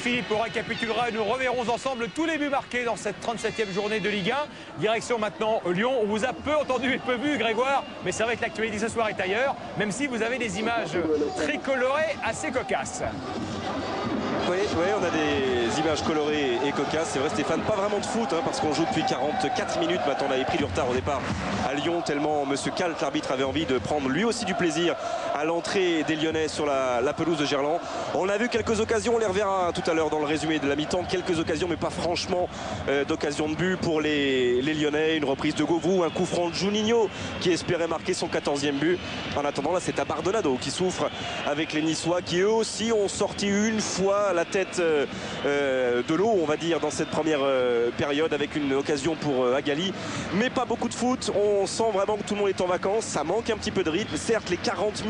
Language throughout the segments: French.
Philippe, on récapitulera et nous reverrons ensemble tous les buts marqués dans cette 37e journée de Ligue 1. Direction maintenant Lyon. On vous a peu entendu et peu vu, Grégoire, mais c'est vrai que l'actualité ce soir est ailleurs, même si vous avez des images très colorées, assez cocasses. Oui, on a des images colorées et cocasses. C'est vrai, Stéphane, pas vraiment de foot, hein, parce qu'on joue depuis 44 minutes. Maintenant, on avait pris du retard au départ à Lyon, tellement M. Kalt, l'arbitre, avait envie de prendre lui aussi du plaisir à l'entrée des Lyonnais sur la pelouse de Gerland. On a vu quelques occasions, on les reverra tout à l'heure dans le résumé de la mi-temps. Quelques occasions, mais pas franchement d'occasion de but pour les Lyonnais. Une reprise de Govou, un coup franc de Juninho qui espérait marquer son 14e but. En attendant, là, c'est Abardonado qui souffre avec les Niçois qui, eux aussi, ont sorti une fois la tête de l'eau, on va dire, dans cette première période, avec une occasion pour Agali, mais pas beaucoup de foot. On sent vraiment que tout le monde est en vacances, ça manque un petit peu de rythme. Certes, les 40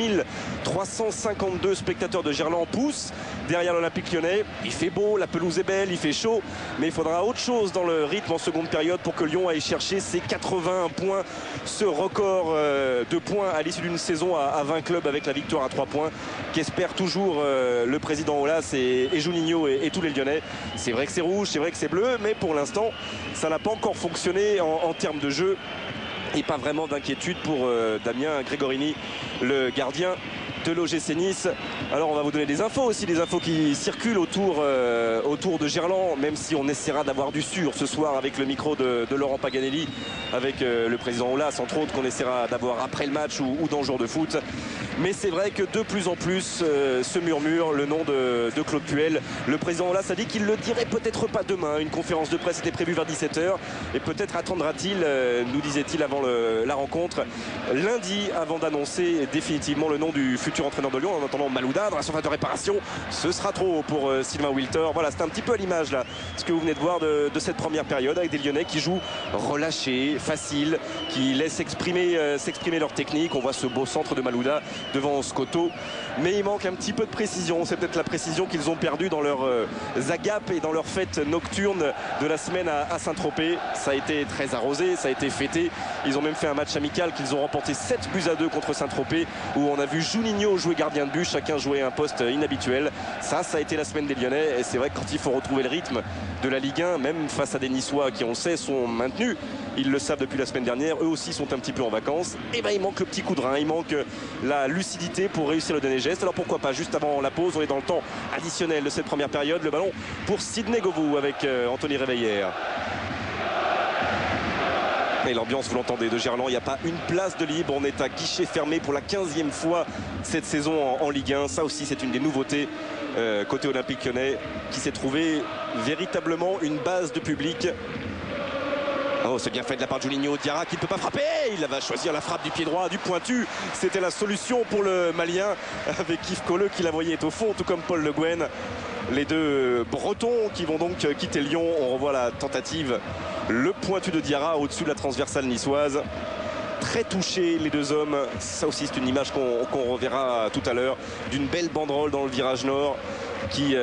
352 spectateurs de Gerland poussent derrière l'Olympique Lyonnais. Il fait beau, la pelouse est belle, il fait chaud, mais il faudra autre chose dans le rythme en seconde période pour que Lyon aille chercher ses 81 points, ce record de points à l'issue d'une saison à 20 clubs avec la victoire à 3 points qu'espère toujours le président Aulas et Juninho et tous les Lyonnais. C'est vrai que c'est rouge, c'est vrai que c'est bleu, mais pour l'instant ça n'a pas encore fonctionné en termes de jeu, et pas vraiment d'inquiétude pour Damien Gregorini, le gardien de l'OGC Nice. Alors on va vous donner des infos aussi, des infos qui circulent autour de Gerland, même si on essaiera d'avoir du sûr ce soir avec le micro de Laurent Paganelli, avec le président Aulas entre autres, qu'on essaiera d'avoir après le match ou dans le jour de foot. Mais c'est vrai que de plus en plus se murmure le nom de Claude Puel. Le président Aulas a dit qu'il le dirait peut-être pas demain. Une conférence de presse était prévue vers 17 h et peut-être attendra-t-il, nous disait-il avant la rencontre, lundi, avant d'annoncer définitivement le nom du futur entraîneur de Lyon. En attendant, Malouda dans la surface de réparation, ce sera trop pour Sylvain Wilter. Voilà, c'est un petit peu à l'image là, ce que vous venez de voir de cette première période, avec des Lyonnais qui jouent relâchés, faciles, qui laissent s'exprimer leur technique. On voit ce beau centre de Malouda devant Scotto, mais il manque un petit peu de précision. C'est peut-être la précision qu'ils ont perdue dans leurs agapes et dans leur fête nocturne de la semaine à Saint-Tropez. Ça a été très arrosé, ça a été fêté. Ils ont même fait un match amical qu'ils ont remporté 7-2 contre Saint-Tropez, où on a vu Juninho jouer gardien de but, chacun jouait un poste inhabituel. Ça a été la semaine des Lyonnais, et c'est vrai que quand il faut retrouver le rythme de la Ligue 1, même face à des Niçois qui, on le sait, sont maintenus, ils le savent depuis la semaine dernière, eux aussi sont un petit peu en vacances, et ben il manque le petit coup de rein, il manque la lucidité pour réussir le dernier geste. Alors pourquoi pas, juste avant la pause, on est dans le temps additionnel de cette première période, le ballon pour Sidney Govou avec Anthony Réveillère. Et l'ambiance, vous l'entendez, de Gerland, il n'y a pas une place de libre. On est à guichet fermé pour la 15e fois cette saison en Ligue 1. Ça aussi, c'est une des nouveautés côté Olympique Lyonnais, qui s'est trouvé véritablement une base de public. Oh, c'est bien fait de la part de Juninho. Diarra qui ne peut pas frapper. Il va choisir la frappe du pied droit, du pointu. C'était la solution pour le Malien, avec Yves Colleux qui la voyait au fond, tout comme Paul Le Guen. Les deux Bretons qui vont donc quitter Lyon. On revoit la tentative. Le pointu de Diarra au-dessus de la transversale niçoise. Très touchés les deux hommes. Ça aussi, c'est une image qu'on reverra tout à l'heure, d'une belle banderole dans le virage nord qui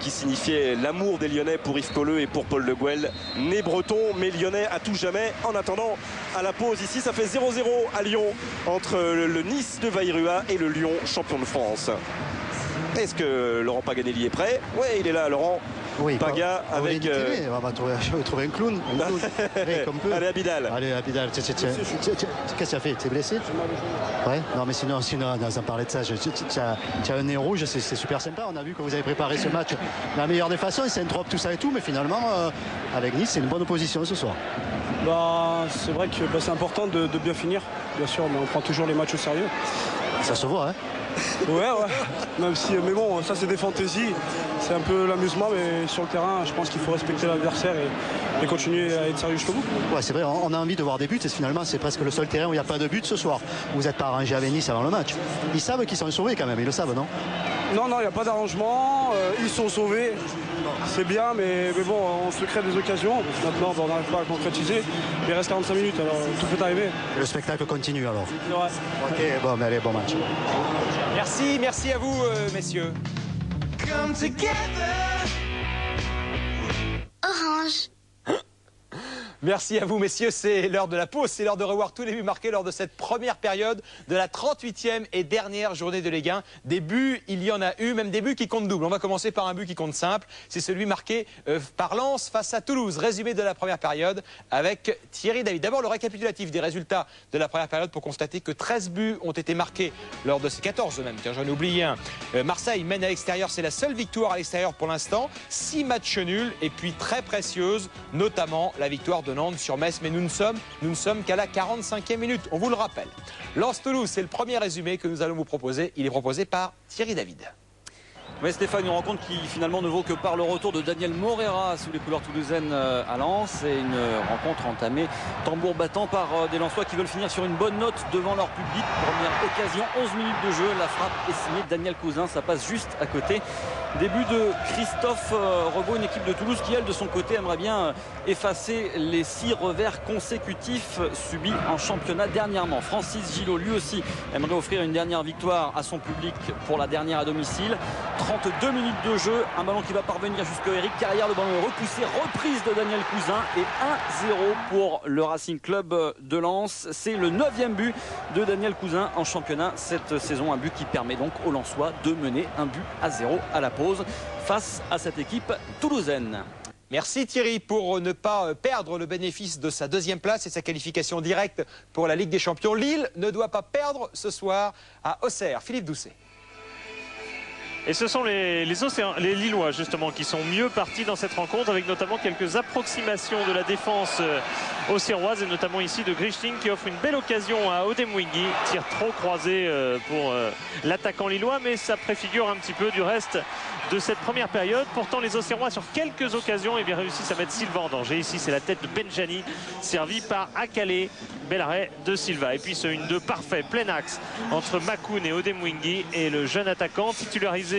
signifiait l'amour des Lyonnais pour Yves Colleux et pour Paul Le Guen. Né breton, mais lyonnais à tout jamais. En attendant, à la pause ici, ça fait 0-0 à Lyon entre le Nice de Vairua et le Lyon, champion de France. Est-ce que Laurent Paganelli est prêt? Oui, il est là, Laurent. Oui, Paga avec... On va trouver un clown. Allez, Abidal. Allez, Abidal. Qu'est-ce que tu as fait? Tu es blessé? Ouais. Non, mais sinon sans parler de ça, tu as un nez rouge, c'est super sympa. On a vu que vous avez préparé ce match de la meilleure des façons. C'est un trop tout ça et tout, mais finalement, avec Nice, c'est une bonne opposition ce soir. C'est vrai que c'est important de bien finir, bien sûr, mais on prend toujours les matchs au sérieux. Ça se voit, hein? Ouais. Même si, mais bon, ça c'est des fantaisies. C'est un peu l'amusement, mais sur le terrain, je pense qu'il faut respecter l'adversaire et continuer à être sérieux jusqu'au bout. Ouais, c'est vrai, on a envie de voir des buts et finalement c'est presque le seul terrain où il n'y a pas de but ce soir. Vous n'êtes pas arrangé avec Nice avant le match. Ils savent qu'ils sont sauvés quand même, ils le savent, non? Non, il n'y a pas d'arrangement. Ils sont sauvés. C'est bien, mais bon, on se crée des occasions. Maintenant, on n'arrive pas à concrétiser. Il reste 45 minutes, alors tout peut arriver. Et le spectacle continue alors. Ouais. Ok, bon, mais allez, bon match. Merci à vous, messieurs. Orange. Merci à vous, messieurs. C'est l'heure de la pause. C'est l'heure de revoir tous les buts marqués lors de cette première période de la 38e et dernière journée de Ligue 1. Des buts, il y en a eu, même des buts qui comptent double. On va commencer par un but qui compte simple. C'est celui marqué par Lens face à Toulouse. Résumé de la première période avec Thierry David. D'abord, le récapitulatif des résultats de la première période pour constater que 13 buts ont été marqués lors de ces 14 même. Tiens, j'en ai oublié un. Marseille mène à l'extérieur. C'est la seule victoire à l'extérieur pour l'instant. 6 matchs nuls et puis très précieuse, notamment la victoire de Nantes sur Metz, mais nous ne sommes qu'à la 45e minute, on vous le rappelle. Lens-Toulouse, c'est le premier résumé que nous allons vous proposer. Il est proposé par Thierry David. Oui, Stéphane, une rencontre qui finalement ne vaut que par le retour de Daniel Morera sous les couleurs toulousaines à Lens. Et une rencontre entamée tambour battant par des Lensois qui veulent finir sur une bonne note devant leur public. Première occasion, 11 minutes de jeu. La frappe est signée Daniel Cousin, ça passe juste à côté. Début de Christophe Rebaud, une équipe de Toulouse qui, elle, de son côté, aimerait bien effacer les 6 revers consécutifs subis en championnat dernièrement. Francis Gillot, lui aussi, aimerait offrir une dernière victoire à son public pour la dernière à domicile. 32 minutes de jeu, un ballon qui va parvenir jusqu'à Eric Carrière, le ballon est repoussé, reprise de Daniel Cousin et 1-0 pour le Racing Club de Lens. C'est le 9e but de Daniel Cousin en championnat cette saison, un but qui permet donc aux Lensois de mener 1-0 à la pause face à cette équipe toulousaine. Merci Thierry pour ne pas perdre le bénéfice de sa 2e place et sa qualification directe pour la Ligue des Champions. Lille ne doit pas perdre ce soir à Auxerre. Philippe Doucet. Et ce sont les Lillois justement qui sont mieux partis dans cette rencontre, avec notamment quelques approximations de la défense auxerroise et notamment ici de Grichting qui offre une belle occasion à Odemwingie. Tir trop croisé pour l'attaquant lillois, mais ça préfigure un petit peu du reste de cette première période. Pourtant les Auxerrois sur quelques occasions réussissent à mettre Silva en danger. Ici c'est la tête de Benjani servi par Akale. Bel arrêt de Silva. Et puis ce 1-2 parfait, plein axe entre Makoun et Odemwingie, et le jeune attaquant titularisé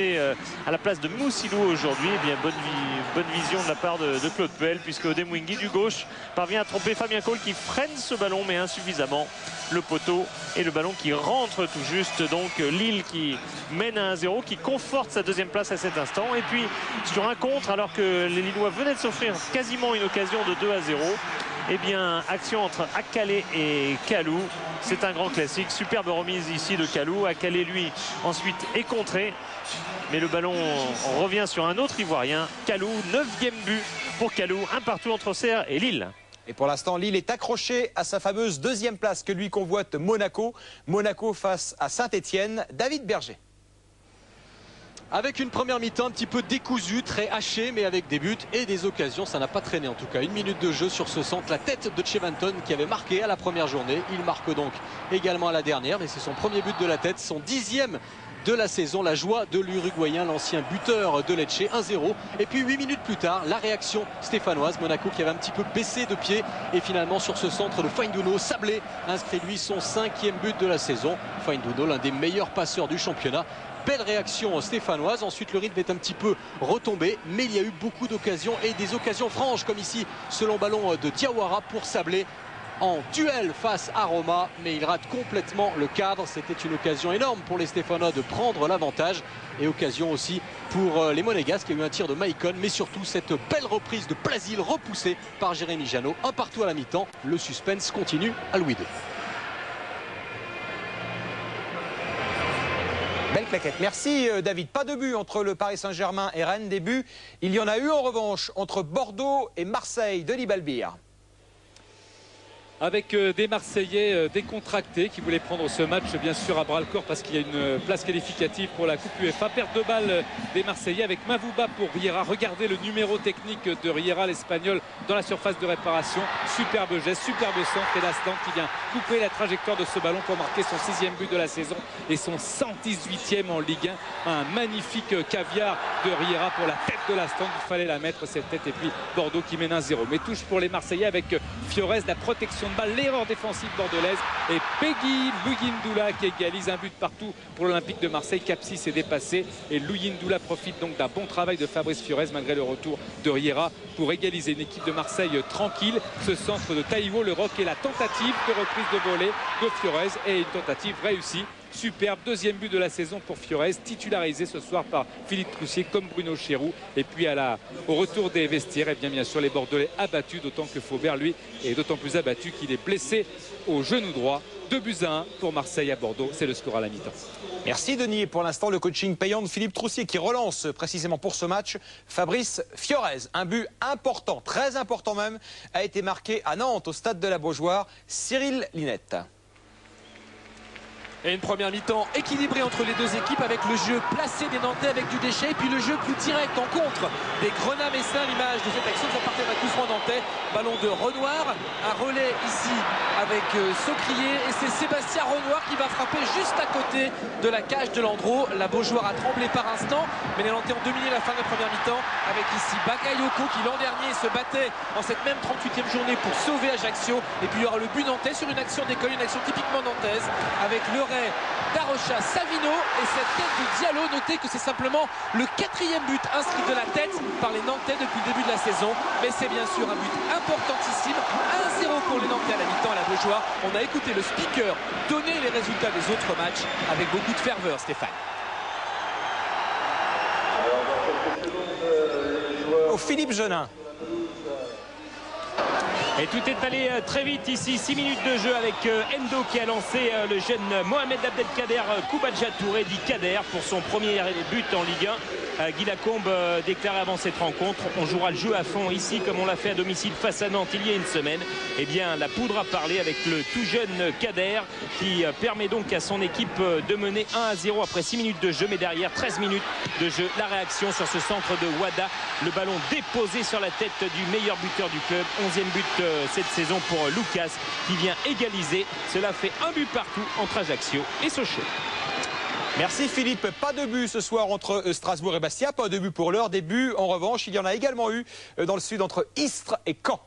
à la place de Moussilou aujourd'hui. Eh bien, bonne vision de la part de Claude Puel, puisque Odemwingie du gauche parvient à tromper Fabien Cole qui freine ce ballon mais insuffisamment le poteau, et le ballon qui rentre tout juste. Donc Lille qui mène à 1-0, qui conforte sa 2e place à cet instant. Et puis sur un contre, alors que les Lillois venaient de s'offrir quasiment une occasion de 2-0, eh bien, action entre Akale et Kalou. C'est un grand classique. Superbe remise ici de Kalou. Akale, lui, ensuite est contré. Mais le ballon revient sur un autre Ivoirien. Kalou, 9e but pour Kalou. 1-1 entre Auxerre et Lille. Et pour l'instant, Lille est accroché à sa fameuse 2e place que lui convoite Monaco. Monaco face à Saint-Etienne. David Berger. Avec une première mi-temps un petit peu décousue, très hachée, mais avec des buts et des occasions. Ça n'a pas traîné en tout cas. 1 minute de jeu sur ce centre. La tête de Chevanton qui avait marqué à la première journée. Il marque donc également à la dernière, mais c'est son premier but de la tête, son 10e de la saison. La joie de l'Uruguayen, l'ancien buteur de Lecce, 1-0. Et puis 8 minutes plus tard, la réaction stéphanoise. Monaco qui avait un petit peu baissé de pied. Et finalement sur ce centre de Fainduno, Sablé inscrit lui son 5e but de la saison. Fainduno, l'un des meilleurs passeurs du championnat. Belle réaction stéphanoise. Ensuite le rythme est un petit peu retombé, mais il y a eu beaucoup d'occasions et des occasions franches, comme ici ce long ballon de Diawara pour Sablé en duel face à Roma, mais il rate complètement le cadre. C'était une occasion énorme pour les Stéphanois de prendre l'avantage, et occasion aussi pour les Monégasques. Il y a eu un tir de Maïcon, mais surtout cette belle reprise de Plasil repoussée par Jérémy Janot. 1-1 à la mi-temps. Le suspense continue à Louis II. Belle claquette. Merci David. Pas de but entre le Paris Saint-Germain et Rennes. Des buts, il y en a eu en revanche entre Bordeaux et Marseille. Denis Balbir. Avec des Marseillais décontractés qui voulaient prendre ce match bien sûr à bras-le-corps parce qu'il y a une place qualificative pour la Coupe UEFA. Perte de balle des Marseillais avec Mavouba pour Riera. Regardez le numéro technique de Riera, l'Espagnol, dans la surface de réparation. Superbe geste, superbe centre, et Lastan qui vient couper la trajectoire de ce ballon pour marquer son 6e but de la saison et son 118e en Ligue 1. Un magnifique caviar de Riera pour la tête de Lastan. Il fallait la mettre cette tête, et puis Bordeaux qui mène 1-0. Mais touche pour les Marseillais avec Fiorez, la protection de balle, l'erreur défensive bordelaise, et Peggy Luyindula qui égalise. Un but partout pour l'Olympique de Marseille. Capsis est dépassé et Luyindula profite donc d'un bon travail de Fabrice Fiorez malgré le retour de Riera pour égaliser. Une équipe de Marseille tranquille. Ce centre de Taïwo, le Roc, et la tentative de reprise de volée de Fiorez, et une tentative réussie superbe. Deuxième but de la saison pour Fiorez, titularisé ce soir par Philippe Troussier comme Bruno Chéroux. Et puis au retour des vestiaires, et bien sûr les Bordelais abattus, d'autant que Faubert lui est d'autant plus abattu qu'il est blessé au genou droit. 2-1 pour Marseille à Bordeaux, c'est le score à la mi-temps. Merci Denis. Et pour l'instant, le coaching payant de Philippe Troussier qui relance précisément pour ce match Fabrice Fiorez. Un but important, très important même, a été marqué à Nantes au stade de la Beaujoire. Cyril Linette. Et une première mi-temps équilibrée entre les deux équipes avec le jeu placé des Nantais avec du déchet et puis le jeu plus direct en contre des Grenat-Messins. L'image de cette action, ça partait d'un coup franc nantais. Ballon de Renoir, un relais ici avec Saucrier et c'est Sébastien Renoir qui va frapper juste à côté de la cage de Landreau. La Beaujoire a tremblé par instant, mais les Nantais ont dominé la fin de la première mi-temps avec ici Bakayoko qui l'an dernier se battait en cette même 38e journée pour sauver Ajaccio. Et puis il y aura le but nantais sur une action d'école, une action typiquement nantaise avec le d'Arocha Savino et cette tête de Diallo. Notez que c'est simplement le 4e but inscrit de la tête par les Nantais depuis le début de la saison, mais c'est bien sûr un but importantissime. 1-0 pour les Nantais à la mi-temps à la Beaujoire. On a écouté le speaker donner les résultats des autres matchs avec beaucoup de ferveur, Stéphane. Au Philippe Genin. Et tout est allé très vite ici, 6 minutes de jeu avec Endo qui a lancé le jeune Mohamed Abdelkader Koubadia Touré, dit Kader, pour son premier but en Ligue 1. Guy Lacombe déclarait avant cette rencontre: on jouera le jeu à fond ici comme on l'a fait à domicile face à Nantes il y a une semaine. Eh bien la poudre a parlé avec le tout jeune Kader qui permet donc à son équipe de mener 1-0 après 6 minutes de jeu, mais derrière 13 minutes de jeu. La réaction sur ce centre de Wada, le ballon déposé sur la tête du meilleur buteur du club. 11e but cette saison pour Lucas qui vient égaliser. Cela fait un but partout entre Ajaccio et Sochaux. Merci Philippe. Pas de but ce soir entre Strasbourg et Bastia. Pas de but pour l'heure. Des buts en revanche, il y en a également eu dans le sud entre Istres et Caen.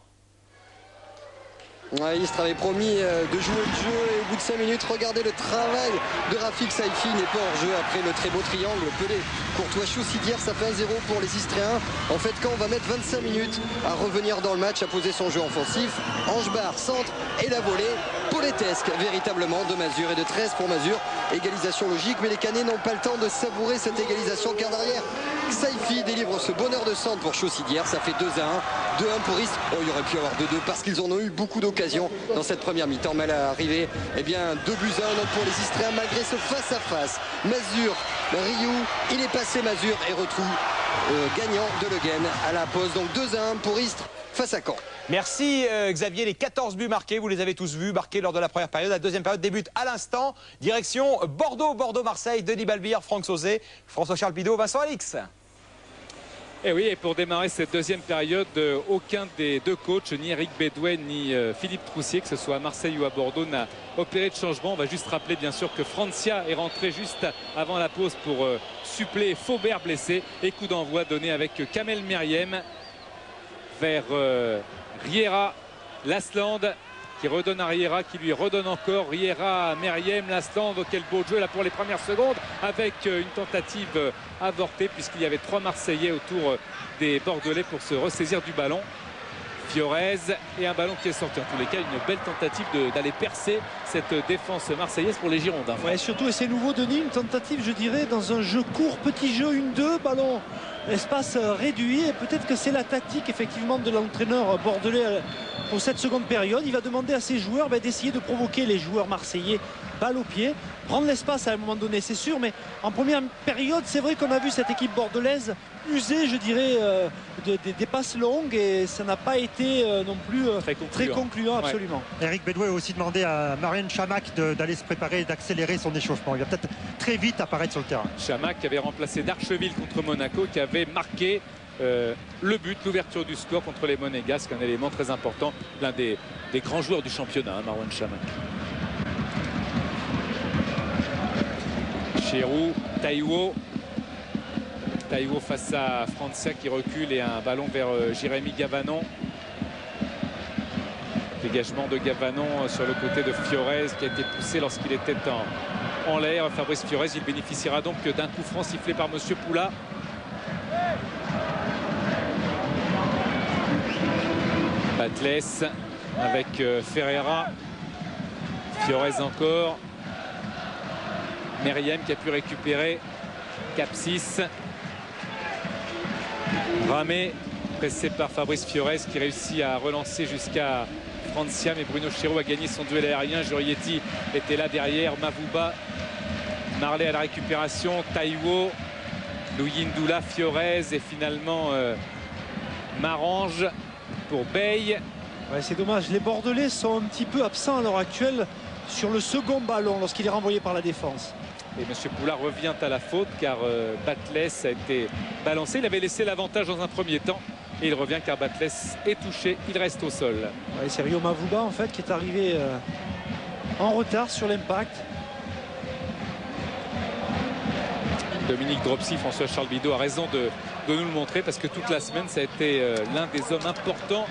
Ouais, Istres avait promis de jouer le jeu et au bout de 5 minutes, regardez le travail de Rafik Saifi, n'est pas hors jeu après le très beau triangle. Pelé, Courtois, Chaussidière, ça fait 1-0 pour les Istréens. En fait, quand on va mettre 25 minutes à revenir dans le match, à poser son jeu offensif, Angebar, centre et la volée, polétesque véritablement de Mazur et de 13 pour Mazur. Égalisation logique, mais les Canets n'ont pas le temps de savourer cette égalisation car derrière, Saifi délivre ce bonheur de centre pour Chaussidière, ça fait 2-1, 2-1 pour Istres. Oh, il aurait pu y avoir 2-2 parce qu'ils en ont eu beaucoup d'occasions dans cette première mi-temps, mais à l'arrivée, eh bien 2-1 pour les Istréens malgré ce face-à-face. Mazur, Rioux, il est passé Mazur et retrouve gagnant de Le Guen à la pause. Donc 2-1 pour Istres face à Caen. Merci Xavier. Les 14 buts marqués, vous les avez tous vus, marqués lors de la première période. La deuxième période débute à l'instant. Direction Bordeaux, Bordeaux-Marseille, Denis Balbir, Franck Sauzet, François-Charles Bidot, Vincent Alix. Et oui, et pour démarrer cette deuxième période, aucun des deux coachs, ni Eric Bédouet ni Philippe Troussier, que ce soit à Marseille ou à Bordeaux, n'a opéré de changement. On va juste rappeler bien sûr que Francia est rentré juste avant la pause pour suppléer Faubert blessé. Et coup d'envoi donné avec Kamel Meriem vers Riera, Lasland qui redonne à Riera, qui lui redonne encore. Riera, Meriem, Lasland, quel beau jeu là pour les premières secondes avec une tentative avortée puisqu'il y avait 3 Marseillais autour des Bordelais pour se ressaisir du ballon. Fiorez et un ballon qui est sorti. En tous les cas, une belle tentative d'aller percer cette défense marseillaise pour les Girondins. Ouais, surtout, et c'est nouveau Denis, une tentative je dirais dans un jeu court, petit jeu, 1-2, ballon, espace réduit, et peut-être que c'est la tactique effectivement de l'entraîneur bordelais pour cette seconde période. Il va demander à ses joueurs d'essayer de provoquer les joueurs marseillais, balle au pied, prendre l'espace à un moment donné, c'est sûr, mais en première période, c'est vrai qu'on a vu cette équipe bordelaise user, je dirais, des passes longues, et ça n'a pas été non plus très concluant, absolument. Ouais. Eric Bédouet a aussi demandé à Marianne Chamac d'aller se préparer, d'accélérer son échauffement. Il va peut-être très vite apparaître sur le terrain. Chamac qui avait remplacé Darcheville contre Monaco, qui avait marqué le but, l'ouverture du score contre les Monégasques, un élément très important, l'un des grands joueurs du championnat, Marwan Chamac. Chéroux, Taïwo face à Francia qui recule et un ballon vers Jérémy Gavanon. Dégagement de Gavanon sur le côté de Fiorez qui a été poussé lorsqu'il était en l'air. Fabrice Fiorez, il bénéficiera donc d'un coup franc sifflé par Monsieur Poula. Batles avec Ferreira. Fiorez encore. Meriem qui a pu récupérer. Capsis. Ramé, pressé par Fabrice Fiorez qui réussit à relancer jusqu'à Francia, mais Bruno Chéreau a gagné son duel aérien. Jurietti était là derrière. Mavouba, Marley à la récupération. Taïwo, Louyindoula, Fiorez et finalement Marange pour Bey. Ouais, c'est dommage. Les Bordelais sont un petit peu absents à l'heure actuelle sur le second ballon lorsqu'il est renvoyé par la défense. Et M. Poulard revient à la faute car Batles a été balancé. Il avait laissé l'avantage dans un premier temps. Et il revient car Batles est touché. Il reste au sol. Ouais, c'est Rio Mavouba en fait qui est arrivé en retard sur l'impact. Dominique Dropsy, François-Charles Bidot a raison de nous le montrer parce que toute la semaine ça a été l'un des hommes importants.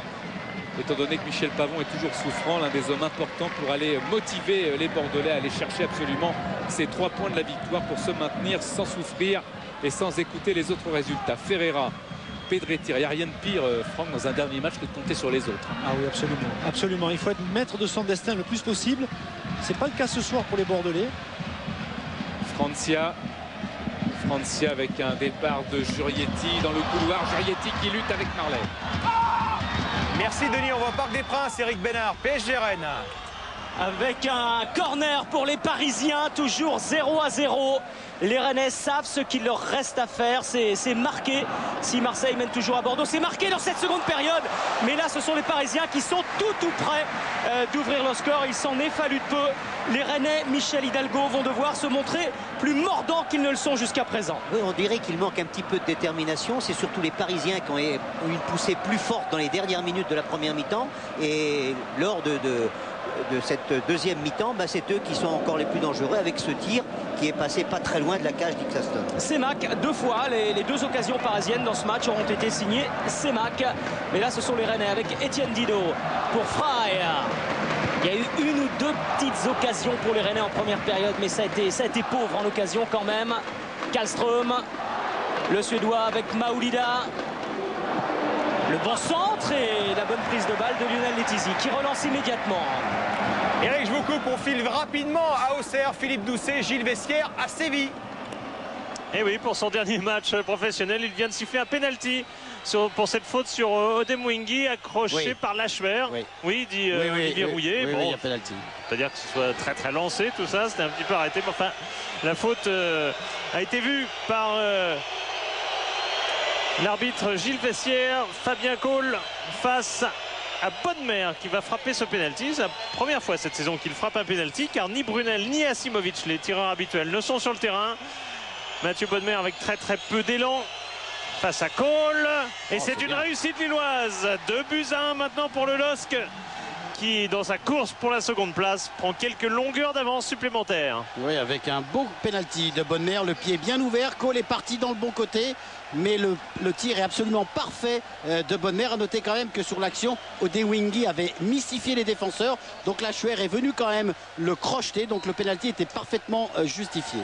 Étant donné que Michel Pavon est toujours souffrant, l'un des hommes importants pour aller motiver les Bordelais à aller chercher absolument ces 3 points de la victoire pour se maintenir sans souffrir et sans écouter les autres résultats. Ferreira, Pedretti, il n'y a rien de pire, Franck, dans un dernier match que de compter sur les autres. Ah oui, absolument. Absolument. Il faut être maître de son destin le plus possible. C'est pas le cas ce soir pour les Bordelais. Francia avec un départ de Jurietti dans le couloir. Jurietti qui lutte avec Marley. Merci Denis, on va au Parc des Princes. Eric Bénard, PSG Rennes. Avec un corner pour les Parisiens, toujours 0-0. Les Rennais savent ce qu'il leur reste à faire, c'est marqué. Si Marseille mène toujours à Bordeaux, c'est marqué dans cette seconde période. Mais là, ce sont les Parisiens qui sont tout près d'ouvrir le score. Il s'en est fallu de peu. Les Rennais, Michel Hidalgo, vont devoir se montrer plus mordants qu'ils ne le sont jusqu'à présent. Oui, on dirait qu'il manque un petit peu de détermination. C'est surtout les Parisiens qui ont eu une poussée plus forte dans les dernières minutes de la première mi-temps. Et lors de cette deuxième mi-temps, c'est eux qui sont encore les plus dangereux avec ce tir qui est passé pas très loin de la cage d'Ixaston. Semac, 2 fois, les 2 occasions parisiennes dans ce match auront été signées Semac. Mais là, ce sont les Rennais avec Étienne Didot pour Frey. Il y a eu 1 ou 2 petites occasions pour les Rennais en première période, mais ça a été pauvre en occasion quand même. Kallström, le Suédois avec Maoulida. Le bon centre et la bonne prise de balle de Lionel Letizy qui relance immédiatement. Eric, je vous coupe, on file rapidement à Auxerre. Philippe Doucet, Gilles Vessière à Séville. Et oui, pour son dernier match professionnel, il vient de siffler un penalty pour cette faute sur Odemwingie, accroché par Lachuer. Oui, dit Olivier Rouillet. Oui, bon, il y a penalty. C'est-à-dire que ce soit très lancé, tout ça, c'était un petit peu arrêté. Mais enfin, la faute a été vue par l'arbitre Gilles Vessière. Fabien Cole face à Bodmer qui va frapper ce penalty. C'est la première fois cette saison qu'il frappe un penalty car ni Brunel ni Asimovic, les tireurs habituels, ne sont sur le terrain. Mathieu Bodmer avec très peu d'élan face à Cole. Et c'est une réussite lilloise. 2-1 maintenant pour le LOSC qui, dans sa course pour la seconde place, prend quelques longueurs d'avance supplémentaires. Oui, avec un beau penalty de Bodmer, le pied bien ouvert. Cole est parti dans le bon côté, mais le tir est absolument parfait de Bodmer. À noter quand même que sur l'action, Odemwingie avait mystifié les défenseurs. Donc Lachuer est venu quand même le crocheter. Donc le penalty était parfaitement justifié.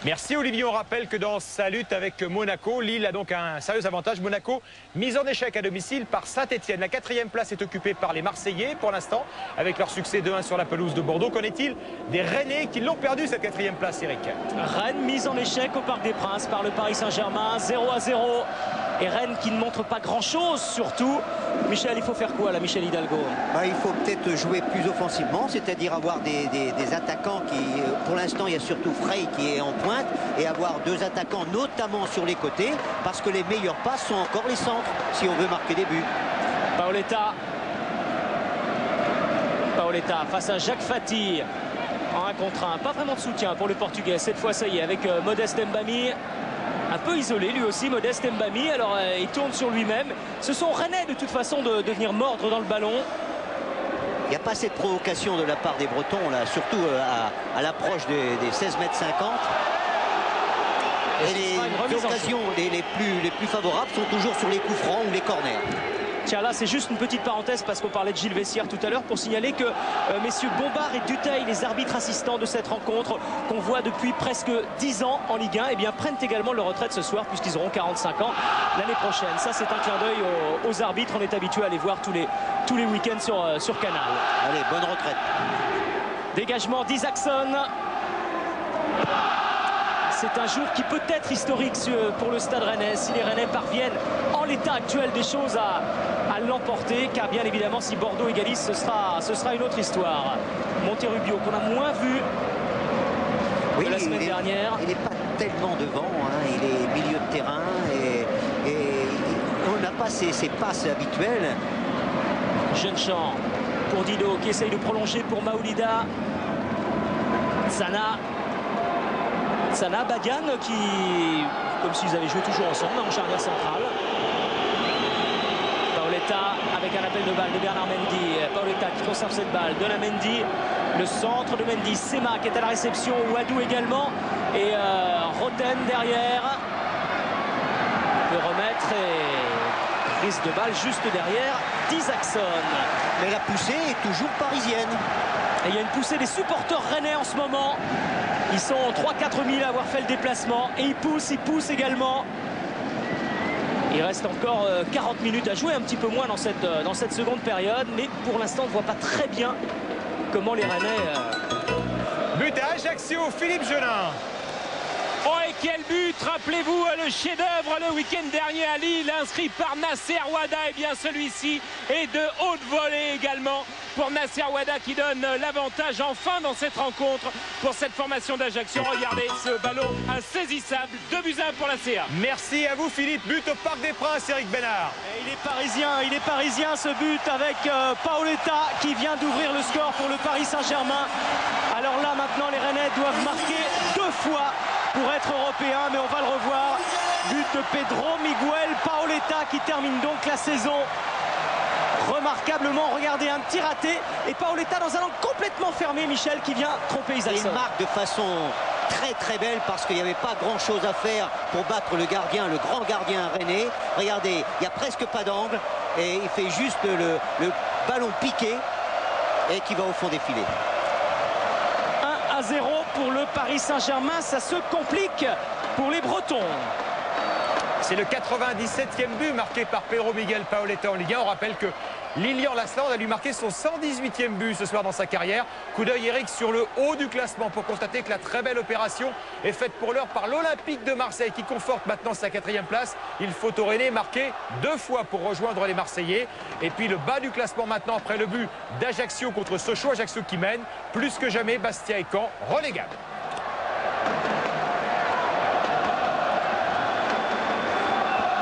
Merci Olivier, on rappelle que dans sa lutte avec Monaco, Lille a donc un sérieux avantage. Monaco mise en échec à domicile par Saint-Etienne. La 4e place est occupée par les Marseillais pour l'instant, avec leur succès 2-1 sur la pelouse de Bordeaux. Qu'en est-il des Rennais qui l'ont perdu cette 4e place, Eric? Rennes mise en échec au Parc des Princes par le Paris Saint-Germain, 0-0. Et Rennes qui ne montre pas grand-chose surtout. Michel, il faut faire quoi là, Michel Hidalgo? Il faut peut-être jouer plus offensivement, c'est-à-dire avoir des attaquants qui, pour l'instant, il y a surtout Frey qui est en pointe, et avoir 2 attaquants notamment sur les côtés, parce que les meilleures passes sont encore les centres, si on veut marquer des buts. Paoletta face à Jacques Fati en 1 contre 1. Pas vraiment de soutien pour le Portugais. Cette fois, ça y est, avec Modeste Mbami. Un peu isolé lui aussi, Modeste Mbami. Alors il tourne sur lui-même. Ce sont Rennais de toute façon de venir mordre dans le ballon. Il n'y a pas cette provocation de la part des Bretons, là, surtout à l'approche des 16,50 m. Et les occasions les plus favorables sont toujours sur les coups francs ou les corners. Tiens, là c'est juste une petite parenthèse parce qu'on parlait de Gilles Vessière tout à l'heure pour signaler que messieurs Bombard et Dutheil, les arbitres assistants de cette rencontre qu'on voit depuis presque 10 ans en Ligue 1, eh bien, prennent également leur retraite ce soir puisqu'ils auront 45 ans l'année prochaine. Ça c'est un clin d'œil aux arbitres. On est habitué à les voir tous les week-ends sur Canal. Allez, bonne retraite. Dégagement d'Isaacson. C'est un jour qui peut être historique pour le Stade Rennais si les Rennais parviennent en l'état actuel des choses à l'emporter, car bien évidemment si Bordeaux égalise ce sera une autre histoire. Monterrubio qu'on a moins vu la semaine dernière. Il n'est pas tellement devant, hein. Il est milieu de terrain et on n'a pas ses passes habituelles. Jeune champ pour Dido qui essaye de prolonger pour Maoulida. Sana, Badian qui, comme s'ils avaient joué toujours ensemble en charnière centrale. Paoletta avec un appel de balle de Bernard Mendy. Paoletta qui conserve cette balle. Donne à Mendy. Le centre de Mendy. Sema qui est à la réception. Wadou également. Et Roten derrière. Il peut remettre et prise de balle juste derrière d'Isaacson. Mais la poussée est toujours parisienne. Et il y a une poussée des supporters rennais en ce moment. Ils sont 3-4 000 à avoir fait le déplacement. Et ils poussent également. Il reste encore 40 minutes à jouer, un petit peu moins dans cette seconde période. Mais pour l'instant, on ne voit pas très bien comment les Rennais... But à Ajaccio, Philippe Gelin. Oh, et quel but! Rappelez-vous le chef-d'œuvre le week-end dernier à Lille, inscrit par Nasser Ouada. Et bien celui-ci est de haute volée également pour Nasser Ouada qui donne l'avantage enfin dans cette rencontre pour cette formation d'Ajaccio. Regardez ce ballon insaisissable. 2-1 pour la CA. Merci à vous Philippe. But au Parc des Princes, Eric Bénard. Et il est parisien ce but avec Paoletta qui vient d'ouvrir le score pour le Paris Saint-Germain. Alors là maintenant les Rennais doivent marquer 2 fois pour être européen, mais on va le revoir. But de Pedro Miguel Paoletta qui termine donc la saison remarquablement. Regardez, un petit raté et Paoletta dans un angle complètement fermé, Michel, qui vient tromper Isaacson. Il marque de façon très belle parce qu'il n'y avait pas grand chose à faire pour battre le gardien, le grand gardien rennais. Regardez, il n'y a presque pas d'angle et il fait juste le ballon piqué et qui va au fond des filets. 1-0 pour le Paris Saint-Germain, ça se complique pour les Bretons. C'est le 97e but marqué par Pedro Miguel Paoletta en Ligue 1. On rappelle que Lilian Lasland a lui marqué son 118e but ce soir dans sa carrière. Coup d'œil Eric sur le haut du classement pour constater que la très belle opération est faite pour l'heure par l'Olympique de Marseille qui conforte maintenant sa 4e place. Il faut au Rennais marquer 2 fois pour rejoindre les Marseillais. Et puis le bas du classement maintenant après le but d'Ajaccio contre Sochaux. Ajaccio qui mène. Plus que jamais, Bastia et Caen relégables.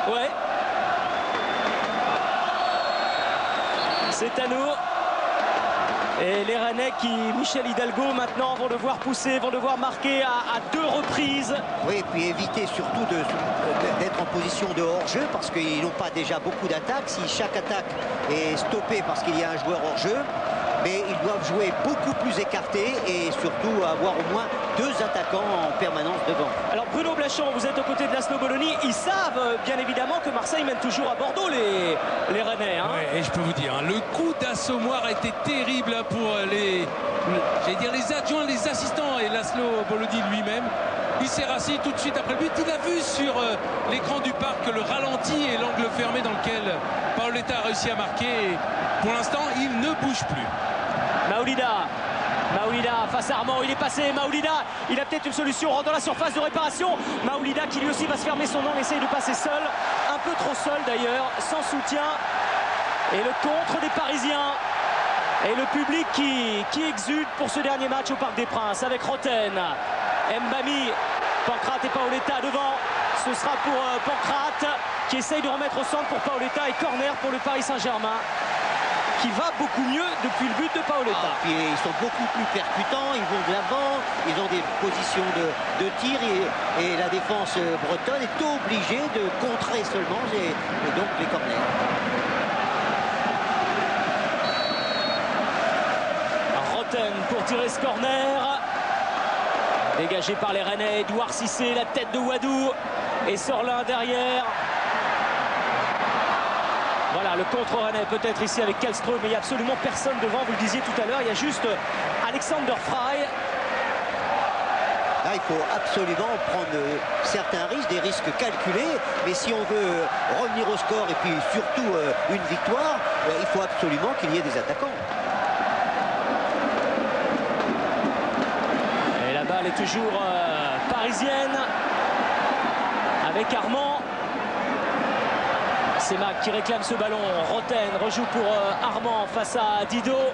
Ouais. C'est à nous. Et les Rennais qui, Michel Hidalgo, maintenant vont devoir pousser, vont devoir marquer à 2 reprises. Oui, et puis éviter surtout d'être en position de hors-jeu parce qu'ils n'ont pas déjà beaucoup d'attaques. Si chaque attaque est stoppée parce qu'il y a un joueur hors-jeu, mais ils doivent jouer beaucoup plus écartés et surtout avoir au moins 2 attaquants en permanence devant. Alors Bruno Blachon, vous êtes aux côtés de Laszlo Bologna. Ils savent bien évidemment que Marseille mène toujours à Bordeaux les Rennais. Hein. Ouais, et je peux vous dire, le coup d'assommoir a été terrible pour les adjoints, les assistants et Laszlo Bologna lui-même. Il s'est rassis tout de suite après le but. Il a vu sur l'écran du parc le ralenti et l'angle fermé dans lequel Paoletta a réussi à marquer. Et pour l'instant, il ne bouge plus. Maoulida face à Armand, il est passé. Maoulida, il a peut-être une solution, rentre dans la surface de réparation. Maoulida qui lui aussi va se fermer son angle, essaye de passer seul, un peu trop seul d'ailleurs, sans soutien. Et le contre des Parisiens. Et le public qui exulte pour ce dernier match au Parc des Princes avec Roten, Mbami, Pancrate et Paoletta devant. Ce sera pour Pancrate qui essaye de remettre au centre pour Paoletta et corner pour le Paris Saint-Germain qui va beaucoup mieux depuis le but de Paoletta. Puis ils sont beaucoup plus percutants, ils vont de l'avant, ils ont des positions de tir et la défense bretonne est obligée de contrer seulement et donc les corners. Roten pour tirer ce corner. Dégagé par les Rennais, Edouard Cissé, la tête de Wadou et Sorlin derrière. Voilà, le contre Rennais peut-être ici avec Kallström, mais il n'y a absolument personne devant, vous le disiez tout à l'heure, il y a juste Alexander Frey. Là, il faut absolument prendre certains risques, des risques calculés, mais si on veut revenir au score et puis surtout une victoire, il faut absolument qu'il y ait des attaquants. Et la balle est toujours parisienne avec Armand. C'est Mac qui réclame ce ballon. Roten rejoue pour Armand face à Didot.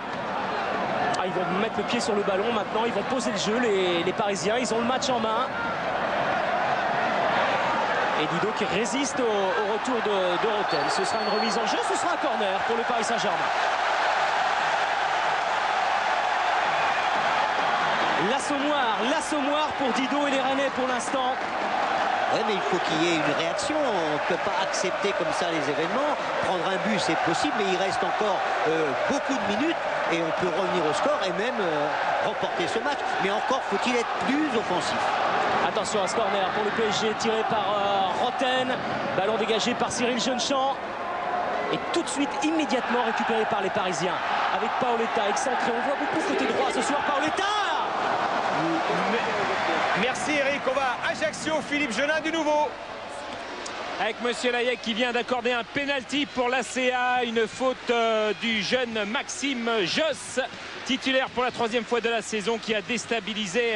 Ils vont mettre le pied sur le ballon maintenant. Ils vont poser le jeu, les Parisiens. Ils ont le match en main. Et Didot qui résiste au retour de Roten. Ce sera une remise en jeu. Ce sera un corner pour le Paris Saint-Germain. L'assommoir pour Didot et les Rennais pour l'instant. Ouais, mais il faut qu'il y ait une réaction. On ne peut pas accepter comme ça les événements. Prendre un but, c'est possible, mais il reste encore beaucoup de minutes et on peut revenir au score et même remporter ce match. Mais encore faut-il être plus offensif. Attention à ce corner pour le PSG tiré par Roten. Ballon dégagé par Cyril Jeunechamp. Et tout de suite, immédiatement récupéré par les Parisiens. Avec Paoletta excentré. On voit beaucoup côté droit ce soir. Paoletta. Merci Eric, on va à Ajaccio, Philippe Jeunin du nouveau. Avec Monsieur Layek qui vient d'accorder un penalty pour l'ACA, une faute du jeune Maxime Josse, titulaire pour la 3e fois de la saison, qui a déstabilisé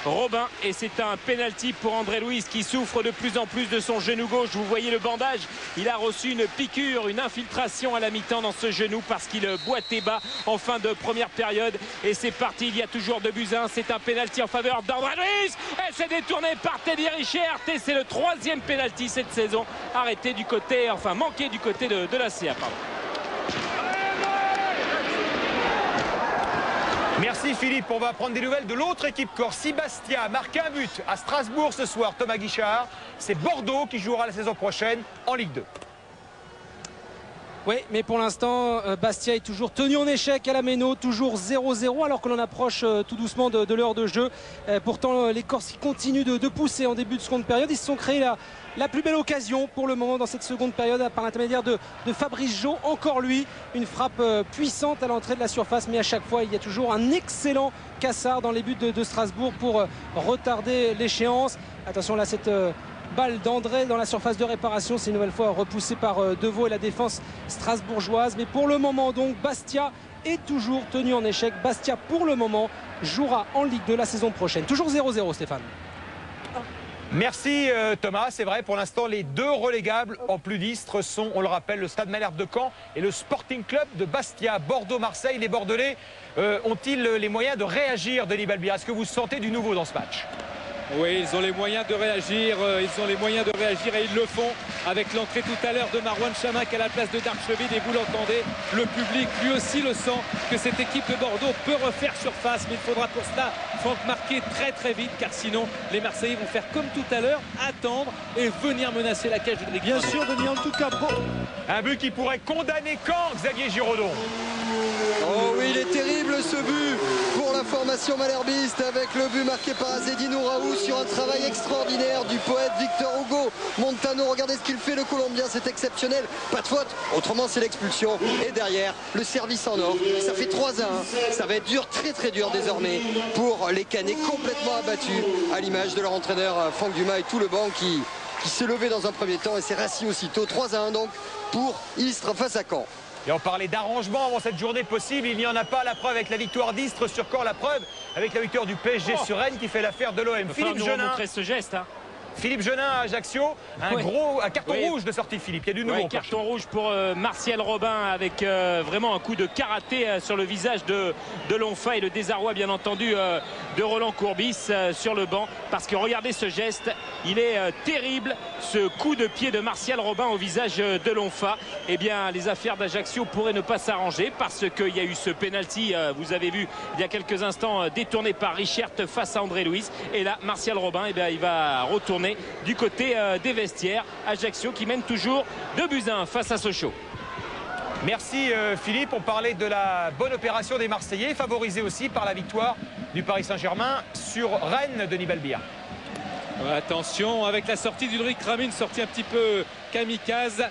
Robin, et c'est un penalty pour André Louis qui souffre de plus en plus de son genou gauche. Vous voyez le bandage, il a reçu une piqûre, une infiltration à la mi-temps dans ce genou parce qu'il boitait bas en fin de première période. Et c'est parti, il y a toujours 2-1. C'est un penalty en faveur d'André Louis. Elle s'est détournée par Teddy Richert et c'est le 3e penalty cette saison arrêté du côté, enfin manqué du côté de l'ACA. Merci Philippe, on va prendre des nouvelles de l'autre équipe Corse. Bastia a marqué un but à Strasbourg ce soir, Thomas Guichard. C'est Bordeaux qui jouera la saison prochaine en Ligue 2. Oui, mais pour l'instant, Bastia est toujours tenu en échec à la Méno, toujours 0-0, alors que l'on approche tout doucement de l'heure de jeu. Pourtant, les Corses continuent de pousser en début de seconde période. Ils se sont créés la plus belle occasion pour le moment dans cette seconde période par l'intermédiaire de Fabrice Jo. Encore lui, une frappe puissante à l'entrée de la surface, mais à chaque fois, il y a toujours un excellent Cassard dans les buts de Strasbourg pour retarder l'échéance. Attention là, cette balle d'André dans la surface de réparation, c'est une nouvelle fois repoussé par Deveau et la défense strasbourgeoise. Mais pour le moment donc, Bastia est toujours tenu en échec. Bastia pour le moment jouera en Ligue 2 la saison prochaine. Toujours 0-0 Stéphane. Merci Thomas, c'est vrai, pour l'instant les deux relégables en plus d'Istres sont, on le rappelle, le Stade Malherbe de Caen et le Sporting Club de Bastia. Bordeaux-Marseille, les Bordelais ont-ils les moyens de réagir, Denis Balbir? Est-ce que vous sentez du nouveau dans ce match? Oui, ils ont les moyens de réagir, et ils le font avec l'entrée tout à l'heure de Marouane Chamakh à la place de Darcheville. Et vous l'entendez, le public lui aussi le sent que cette équipe de Bordeaux peut refaire surface, mais il faudra pour cela, Franck, marquer très vite, car sinon les Marseillais vont faire comme tout à l'heure, attendre et venir menacer la cage de Dric. Bien sûr, Denis, en tout cas, un but qui pourrait condamner Caen, Xavier Giraudon. Oh oui, il est terrible ce but pour la formation malherbiste, avec le but marqué par Azedine Raoult sur un travail extraordinaire du poète Victor Hugo Montano. Regardez ce qu'il fait, le Colombien, c'est exceptionnel. Pas de faute, autrement c'est l'expulsion. Et derrière, le service en or. Ça fait 3-1. Ça va être dur, très dur désormais pour les Canets, complètement abattus à l'image de leur entraîneur Franck Dumas et tout le banc qui s'est levé dans un premier temps et s'est rassis aussitôt. 3-1 donc pour Istres face à Caen. Et on parlait d'arrangement avant cette journée possible, il n'y en a pas. La preuve avec la victoire d'Istres sur Caen, la preuve avec la victoire du PSG sur Rennes qui fait l'affaire de l'OM. Philippe Jeunin. Ce geste, Philippe Jeunin à Ajaccio, un carton rouge de sortie de Philippe. Il y a du nouveau. Carton rouge pour Martial Robin avec vraiment un coup de karaté sur le visage de Lonfa et le désarroi bien entendu de Roland Courbis sur le banc. Parce que regardez ce geste, il est terrible, ce coup de pied de Martial Robin au visage de Lonfa. Eh bien les affaires d'Ajaccio pourraient ne pas s'arranger parce qu'il y a eu ce penalty, vous avez vu il y a quelques instants, détourné par Richert face à André Louis. Et là Martial Robin, il va retourner du côté des vestiaires. Ajaccio qui mène toujours 2-1 face à Sochaux. Merci Philippe, on parlait de la bonne opération des Marseillais, favorisée aussi par la victoire du Paris Saint-Germain sur Rennes, Denis Balbir. Attention avec la sortie d'Ulrich Ramine, sortie un petit peu kamikaze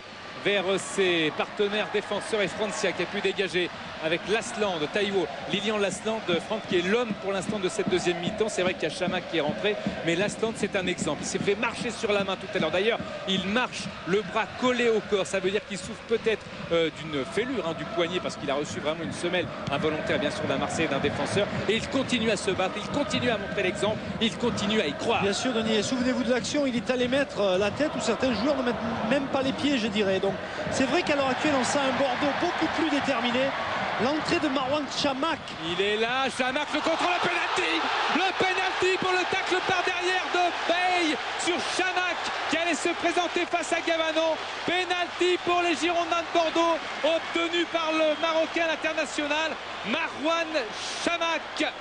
vers ses partenaires défenseurs, et Francia qui a pu dégager avec Lasland, Taiwo, Lilian Lasland, Franck, qui est l'homme pour l'instant de cette deuxième mi-temps. C'est vrai qu'il y a Chamakh qui est rentré, mais Lasland c'est un exemple. Il s'est fait marcher sur la main tout à l'heure. D'ailleurs, il marche le bras collé au corps. Ça veut dire qu'il souffre peut-être d'une fêlure du poignet, parce qu'il a reçu vraiment une semelle involontaire bien sûr d'un Marseillais, d'un défenseur. Et il continue à se battre, il continue à montrer l'exemple, il continue à y croire. Bien sûr, Denis, souvenez-vous de l'action, il est allé mettre la tête où certains joueurs ne mettent même pas les pieds, je dirais. Donc c'est vrai qu'à l'heure actuelle, on sent un Bordeaux beaucoup plus déterminé. L'entrée de Marouane Chamakh. Il est là, Chamakh, le contrôle, le penalty pour le tacle par derrière de Bey sur Chamakh qui allait se présenter face à Gavanon. Penalty pour les Girondins de Bordeaux, obtenu par le Marocain international Marouane Chamakh.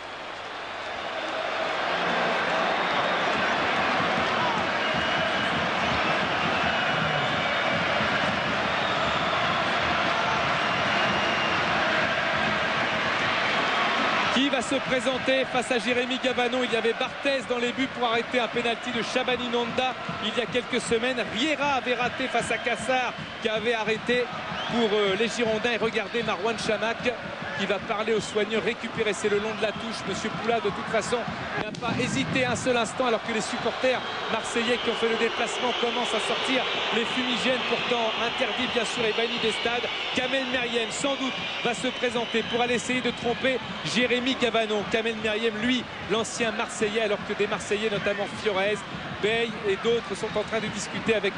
Qui va se présenter face à Jérémy Gavanon. Il y avait Barthez dans les buts pour arrêter un pénalty de Shabani Nonda il y a quelques semaines. Riera avait raté face à Cassar qui avait arrêté pour les Girondins. Et regardez Marouane Chamakh qui va parler aux soigneurs, récupérer, c'est le long de la touche. Monsieur Poula de toute façon n'a pas hésité un seul instant, alors que les supporters marseillais qui ont fait le déplacement commencent à sortir les fumigènes, pourtant interdits bien sûr et bannis des stades. Kamel Meriem sans doute va se présenter pour aller essayer de tromper Jérémy Gavanon. Kamel Meriem, lui, l'ancien Marseillais, alors que des Marseillais, notamment Fiorez, Bey et d'autres sont en train de discuter avec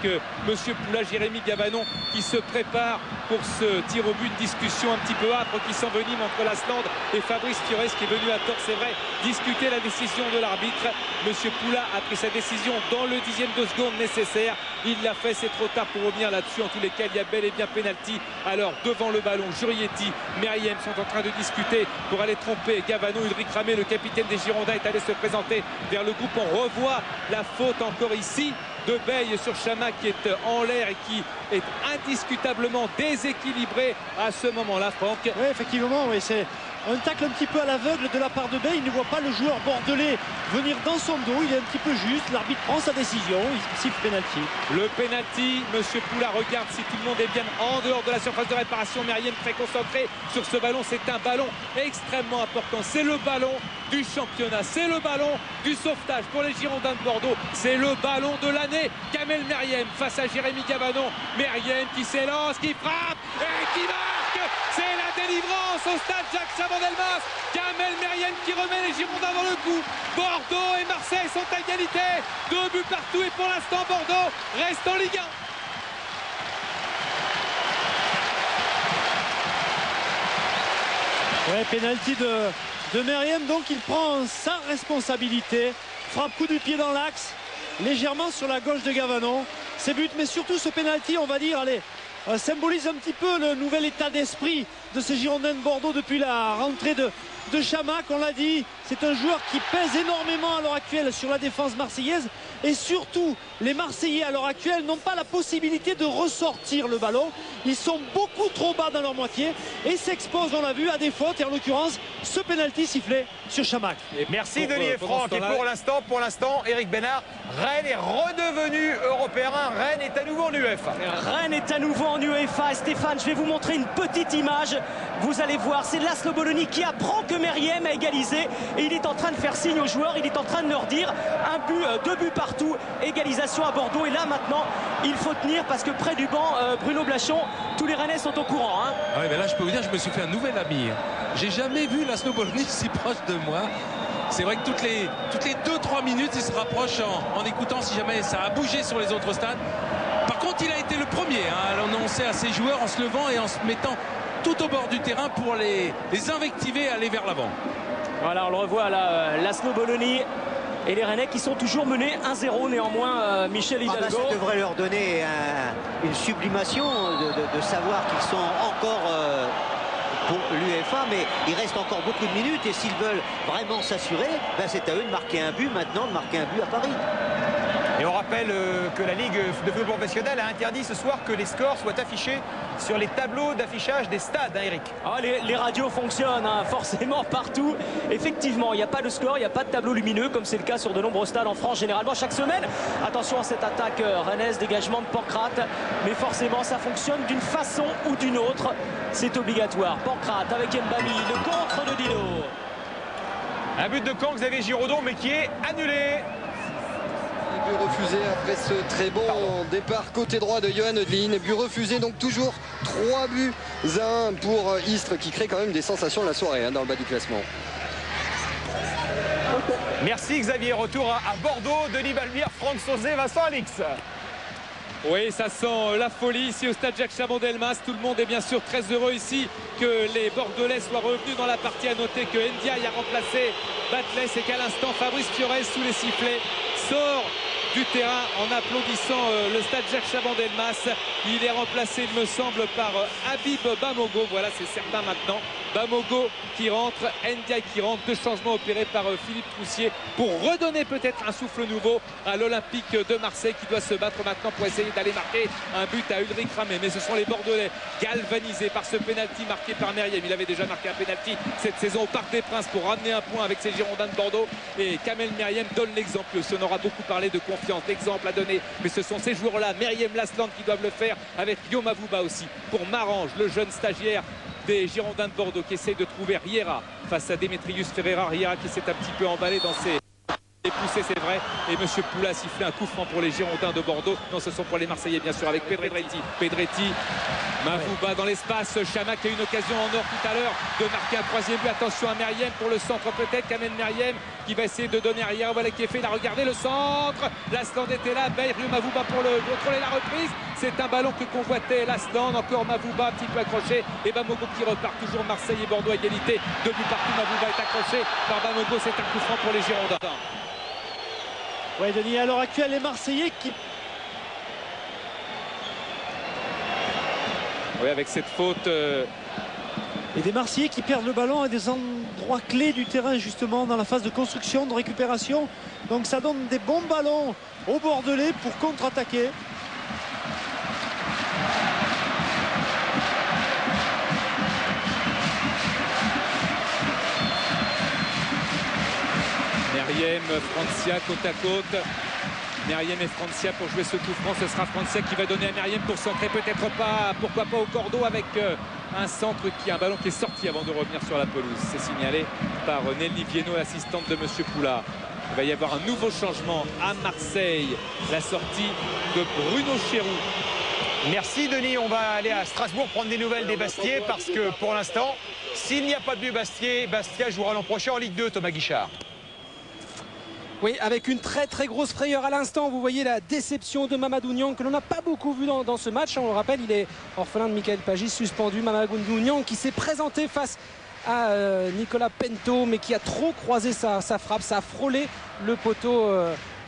Monsieur Poula. Jérémy Gavanon qui se prépare pour ce tir au but, discussion un petit peu âpre qui s'envenime entre Lasland et Fabrice Fiorez qui est venu à tort, c'est vrai, discuter la décision de l'arbitre. Monsieur Poula a pris sa décision dans le 10e de seconde nécessaire. Il l'a fait, c'est trop tard pour revenir là-dessus. En tous les cas, il y a bel et bien pénalty. Alors devant le ballon, Jurietti, Meriem sont en train de discuter pour aller tromper Gavanon. Ulrich Ramé, le capitaine des Girondins, est allé se présenter vers le groupe. On revoit la faute encore ici de Bey sur Chamakh qui est en l'air et qui est indiscutablement déséquilibré à ce moment-là, Franck. Oui, effectivement, oui, c'est un tacle un petit peu à l'aveugle de la part de Bey. Il ne voit pas le joueur bordelais venir dans son dos. Il est un petit peu juste. L'arbitre prend sa décision. Il siffle pénalty. Le pénalty, Monsieur Poula regarde si tout le monde est bien en dehors de la surface de réparation. Meriem très concentré sur ce ballon. C'est un ballon extrêmement important. C'est le ballon du championnat. C'est le ballon du sauvetage pour les Girondins de Bordeaux. C'est le ballon de l'année. Kamel Meriem face à Jérémy Gavanon. Meriem qui s'élance, qui frappe et qui marque. C'est la délivrance au stade Jacques Chaban-Delmas. Kamel Meriem qui remet les Girondins dans le coup. Bordeaux et Marseille sont à égalité. 2 buts partout et pour l'instant Bordeaux reste en Ligue 1. Ouais, pénalty de Meriem, donc il prend sa responsabilité. Frappe coup du pied dans l'axe, légèrement sur la gauche de Gavanon. C'est but, mais surtout ce pénalty, on va dire, allez, symbolise un petit peu le nouvel état d'esprit de ces Girondins de Bordeaux depuis la rentrée de Chamakh. On l'a dit, c'est un joueur qui pèse énormément à l'heure actuelle sur la défense marseillaise, et surtout les Marseillais à l'heure actuelle n'ont pas la possibilité de ressortir le ballon. Ils sont beaucoup trop bas dans leur moitié et s'exposent, on l'a vu, à des fautes, et en l'occurrence ce pénalty sifflé sur Chamakh. Merci Denis et Franck. Et pour l'instant, Eric Bénard, Rennes est redevenu européen. Rennes est à nouveau en UEFA. Rennes est à nouveau en UEFA. Et Stéphane, je vais vous montrer une petite image. Vous allez voir, c'est Laszlo Bologna qui apprend que Meriem a égalisé et il est en train de faire signe aux joueurs. Il est en train de leur dire 2 buts partout, égalisation à Bordeaux. Et là maintenant, il faut tenir parce que près du banc, Bruno Blachon, tous les Rennais sont au courant. Ah oui, mais là je peux vous dire, je me suis fait un nouvel ami. J'ai jamais vu Laszlo Bologna si proche de moi. C'est vrai que toutes les 2-3 minutes, il se rapproche en écoutant si jamais ça a bougé sur les autres stades. Par contre, il a été le premier à l'annoncer à ses joueurs en se levant et en se mettant tout au bord du terrain pour les invectiver et aller vers l'avant. Voilà, on le revoit là, Laszlo Bologna et les Rennais qui sont toujours menés 1-0 néanmoins. Michel Hidalgo. Ça devrait leur donner une sublimation de savoir qu'ils sont encore pour l'UEFA, mais il reste encore beaucoup de minutes et s'ils veulent vraiment s'assurer, c'est à eux de marquer un but maintenant, de marquer un but à Paris. Et Et on rappelle que la Ligue de football professionnel a interdit ce soir que les scores soient affichés sur les tableaux d'affichage des stades, hein, Eric. Ah, les radios fonctionnent hein, forcément partout. Effectivement, il n'y a pas de score, il n'y a pas de tableau lumineux comme c'est le cas sur de nombreux stades en France généralement chaque semaine. Attention à cette attaque rennaise, dégagement de Pancrate. Mais forcément, ça fonctionne d'une façon ou d'une autre. C'est obligatoire. Pancrate avec Mbami, le contre de Dino. Un but de camp, Xavier Giraudon, mais qui est annulé. But refusé après ce très bon départ côté droit de Johan Odelin. But refusé, donc toujours 3 buts à 1 pour Istres qui crée quand même des sensations de la soirée hein, dans le bas du classement. Merci Xavier. Retour à Bordeaux. Denis Balbir, Franck Sauzet, Vincent Alix. Oui, ça sent la folie ici au stade Jacques Chaban-Delmas. Tout le monde est bien sûr très heureux ici que les Bordelais soient revenus dans la partie. À noter que Ndiaye a remplacé Batles et qu'à l'instant Fabrice Fiorez sous les sifflets sort du terrain en applaudissant le stade Jacques Chaban-Delmas. Il est remplacé, il me semble, par Habib Bamogo. Voilà, c'est certain maintenant. Bamogo qui rentre, Ndiaye qui rentre. 2 changements opérés par Philippe Troussier pour redonner peut-être un souffle nouveau à l'Olympique de Marseille qui doit se battre maintenant pour essayer d'aller marquer un but à Ulrich Ramé. Mais ce sont les Bordelais galvanisés par ce pénalty marqué par Meriem. Il avait déjà marqué un pénalty cette saison au Parc des Princes pour ramener un point avec ses Girondins de Bordeaux. Et Kamel Meriem donne l'exemple. On aura beaucoup parlé de confiance, d'exemple à donner. Mais ce sont ces joueurs-là, Meriem, Lasland, qui doivent le faire avec Yomavouba aussi. Pour Marange, le jeune stagiaire des Girondins de Bordeaux qui essaye de trouver Riera face à Demetrius Ferreira. Riera qui s'est un petit peu emballé dans ses poussées, c'est vrai. Et Monsieur Poula a sifflé un coup franc pour les Girondins de Bordeaux. Non, ce sont pour les Marseillais bien sûr avec Pedretti. Mavouba dans l'espace. Chamac a eu une occasion en or tout à l'heure de marquer un 3e but. Attention à Meriem pour le centre peut-être. Kamel Meriem qui va essayer de donner à Riera. Voilà qui est fait. Il a regardé le centre. Lasland était là. Rio Mavouba pour le contrôler la reprise. C'est un ballon que convoitait Lasland. Encore Mavouba un petit peu accroché. Et Bamogo qui repart. Toujours Marseille et Bordeaux à égalité. 2 buts partout. Mavouba est accroché par Bamogo. C'est un coup franc pour les Girondins. Oui, Denis, à l'heure actuelle, les Marseillais qui... Oui, avec cette faute... Et des Marseillais qui perdent le ballon à des endroits clés du terrain, justement, dans la phase de construction, de récupération. Donc ça donne des bons ballons aux Bordelais pour contre-attaquer. Meriem, Francia côte à côte. Meriem et Francia pour jouer ce coup franc. Ce sera Francia qui va donner à Meriem pour centrer, peut-être pas, pourquoi pas au cordeau avec un centre un ballon qui est sorti avant de revenir sur la pelouse. C'est signalé par Nelly Vieno, l'assistante de Monsieur Poula. Il va y avoir un nouveau changement à Marseille. La sortie de Bruno Chéroux. Merci Denis, on va aller à Strasbourg prendre des nouvelles des Bastiais parce que pour l'instant, s'il n'y a pas de but Bastia jouera l'an prochain en Ligue 2, Thomas Guichard. Oui, avec une très grosse frayeur à l'instant. Vous voyez la déception de Mamadou Niang que l'on n'a pas beaucoup vu dans ce match. On le rappelle, il est orphelin de Michael Pagis, suspendu. Mamadou Niang qui s'est présenté face à Nicolas Pento, mais qui a trop croisé sa frappe. Ça a frôlé le poteau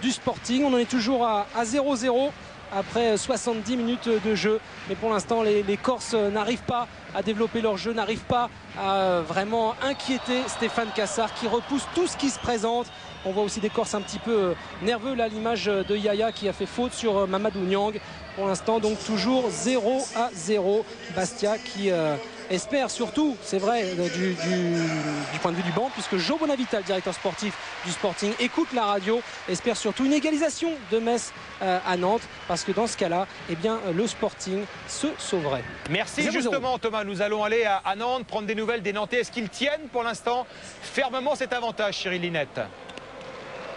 du Sporting. On en est toujours à 0-0 après 70 minutes de jeu. Mais pour l'instant, les Corses n'arrivent pas à développer leur jeu, n'arrivent pas à vraiment inquiéter Stéphane Cassard qui repousse tout ce qui se présente. On voit aussi des Corses un petit peu nerveux, là, l'image de Yaya qui a fait faute sur Mamadou Niang. Pour l'instant, donc toujours 0-0. Bastia qui espère surtout, c'est vrai, du point de vue du banc, puisque Jo Bonavita, le directeur sportif du Sporting, écoute la radio, espère surtout une égalisation de Metz à Nantes, parce que dans ce cas-là, eh bien, le Sporting se sauverait. Merci 0-0. Justement Thomas, nous allons aller à Nantes, prendre des nouvelles des Nantais. Est-ce qu'ils tiennent pour l'instant fermement cet avantage, Cyril Linette?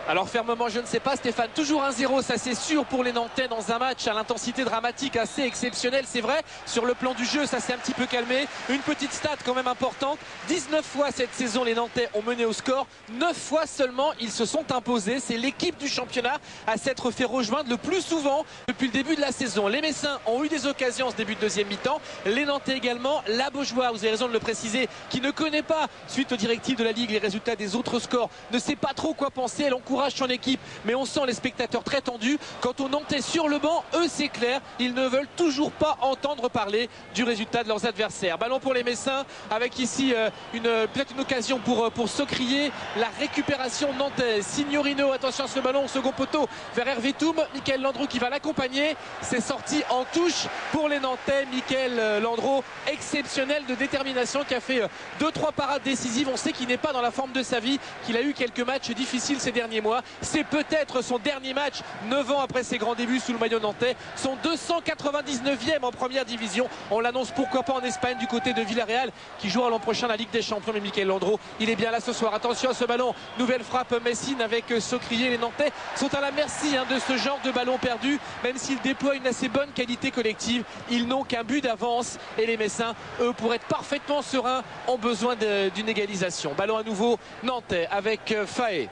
Alors fermement, je ne sais pas Stéphane, toujours 1-0, ça c'est sûr pour les Nantais dans un match à l'intensité dramatique assez exceptionnelle, c'est vrai. Sur le plan du jeu, ça s'est un petit peu calmé. Une petite stat quand même importante, 19 fois cette saison les Nantais ont mené au score, 9 fois seulement ils se sont imposés. C'est l'équipe du championnat à s'être fait rejoindre le plus souvent depuis le début de la saison. Les Messins ont eu des occasions en ce début de deuxième mi-temps, les Nantais également. La Beaujoire, vous avez raison de le préciser, qui ne connaît pas, suite aux directives de la Ligue, les résultats des autres scores, ne sait pas trop quoi penser. Elle encourage encourage son équipe, mais on sent les spectateurs très tendus. Quant aux Nantais sur le banc, eux c'est clair, ils ne veulent toujours pas entendre parler du résultat de leurs adversaires. Ballon pour les Messins, avec ici peut-être une occasion pour Socrier. La récupération nantaise. Signorino, attention à ce ballon au second poteau vers Hervé Toum. Michael Landreau qui va l'accompagner. C'est sorti en touche pour les Nantais. Michael Landreau, exceptionnel de détermination, qui a fait 2-3 parades décisives. On sait qu'il n'est pas dans la forme de sa vie, qu'il a eu quelques matchs difficiles ces derniers mois. C'est peut-être son dernier match 9 ans après ses grands débuts sous le maillot nantais. Son 299e en première division. On l'annonce pourquoi pas en Espagne du côté de Villarreal, qui jouera l'an prochain la Ligue des Champions. Mais Michael Landreau, il est bien là ce soir. Attention à ce ballon. Nouvelle frappe Messine avec Socrier. Les Nantais sont à la merci de ce genre de ballon perdu. Même s'ils déploient une assez bonne qualité collective, ils n'ont qu'un but d'avance. Et les Messins, eux, pour être parfaitement sereins, ont besoin d'une égalisation. Ballon à nouveau nantais avec Faé.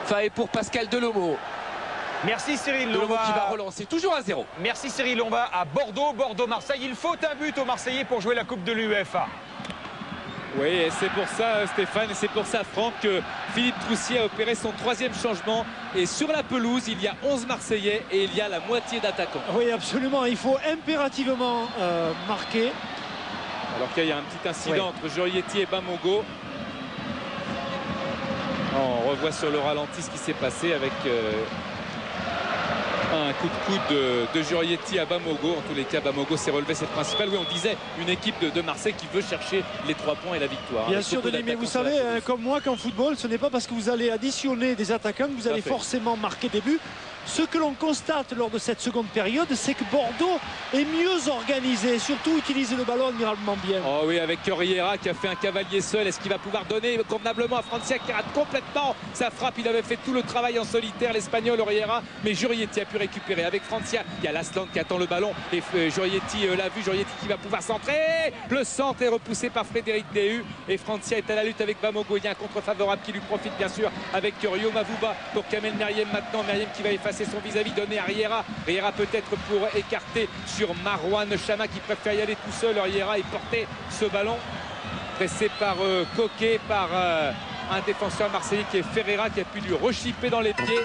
Faé pour Pascal Delomo. Merci Cyril. Delomo qui va relancer, toujours à 0. Merci Cyril. On va à Bordeaux, Bordeaux-Marseille. Il faut un but aux Marseillais pour jouer la Coupe de l'UEFA. Oui, et c'est pour ça, Stéphane, et c'est pour ça, Franck, que Philippe Troussier a opéré son 3e changement. Et sur la pelouse, il y a 11 Marseillais et il y a la moitié d'attaquants. Oui, absolument. Il faut impérativement marquer. Alors qu'il y a un petit incident entre Jurietti et Bamogo. On revoit sur le ralenti ce qui s'est passé avec un coup de coude de Jurietti à Bamogo. En tous les cas, Bamogo s'est relevé, c'est le principal. Oui, on disait une équipe de Marseille qui veut chercher les 3 points et la victoire. Bien sûr, Denis, mais vous savez, comme moi, qu'en football, ce n'est pas parce que vous allez additionner des attaquants que vous allez forcément marquer des buts. Ce que l'on constate lors de cette seconde période, c'est que Bordeaux est mieux organisé, surtout utiliser le ballon admirablement bien. Oh oui, avec Riera qui a fait un cavalier seul. Est-ce qu'il va pouvoir donner convenablement à Francia qui rate complètement sa frappe? Il avait fait tout le travail en solitaire, l'Espagnol Riera, mais Jurietti a pu récupérer. Avec Francia, il y a Lasland qui attend le ballon et Jurietti l'a vu. Jurietti qui va pouvoir centrer. Le centre est repoussé par Frédéric Déhu et Francia est à la lutte avec Bamogo. Il y a un contre favorable qui lui profite bien sûr avec Rio Mavouba pour Kamel Meriem maintenant. Meriem qui va effacer son vis-à-vis, donné à Riera. Riera peut-être pour écarter sur Marouane Chama qui préfère y aller tout seul. Riera et porter ce ballon pressé par Coquet, par un défenseur marseillais qui est Ferreira, qui a pu lui rechipper dans les pieds,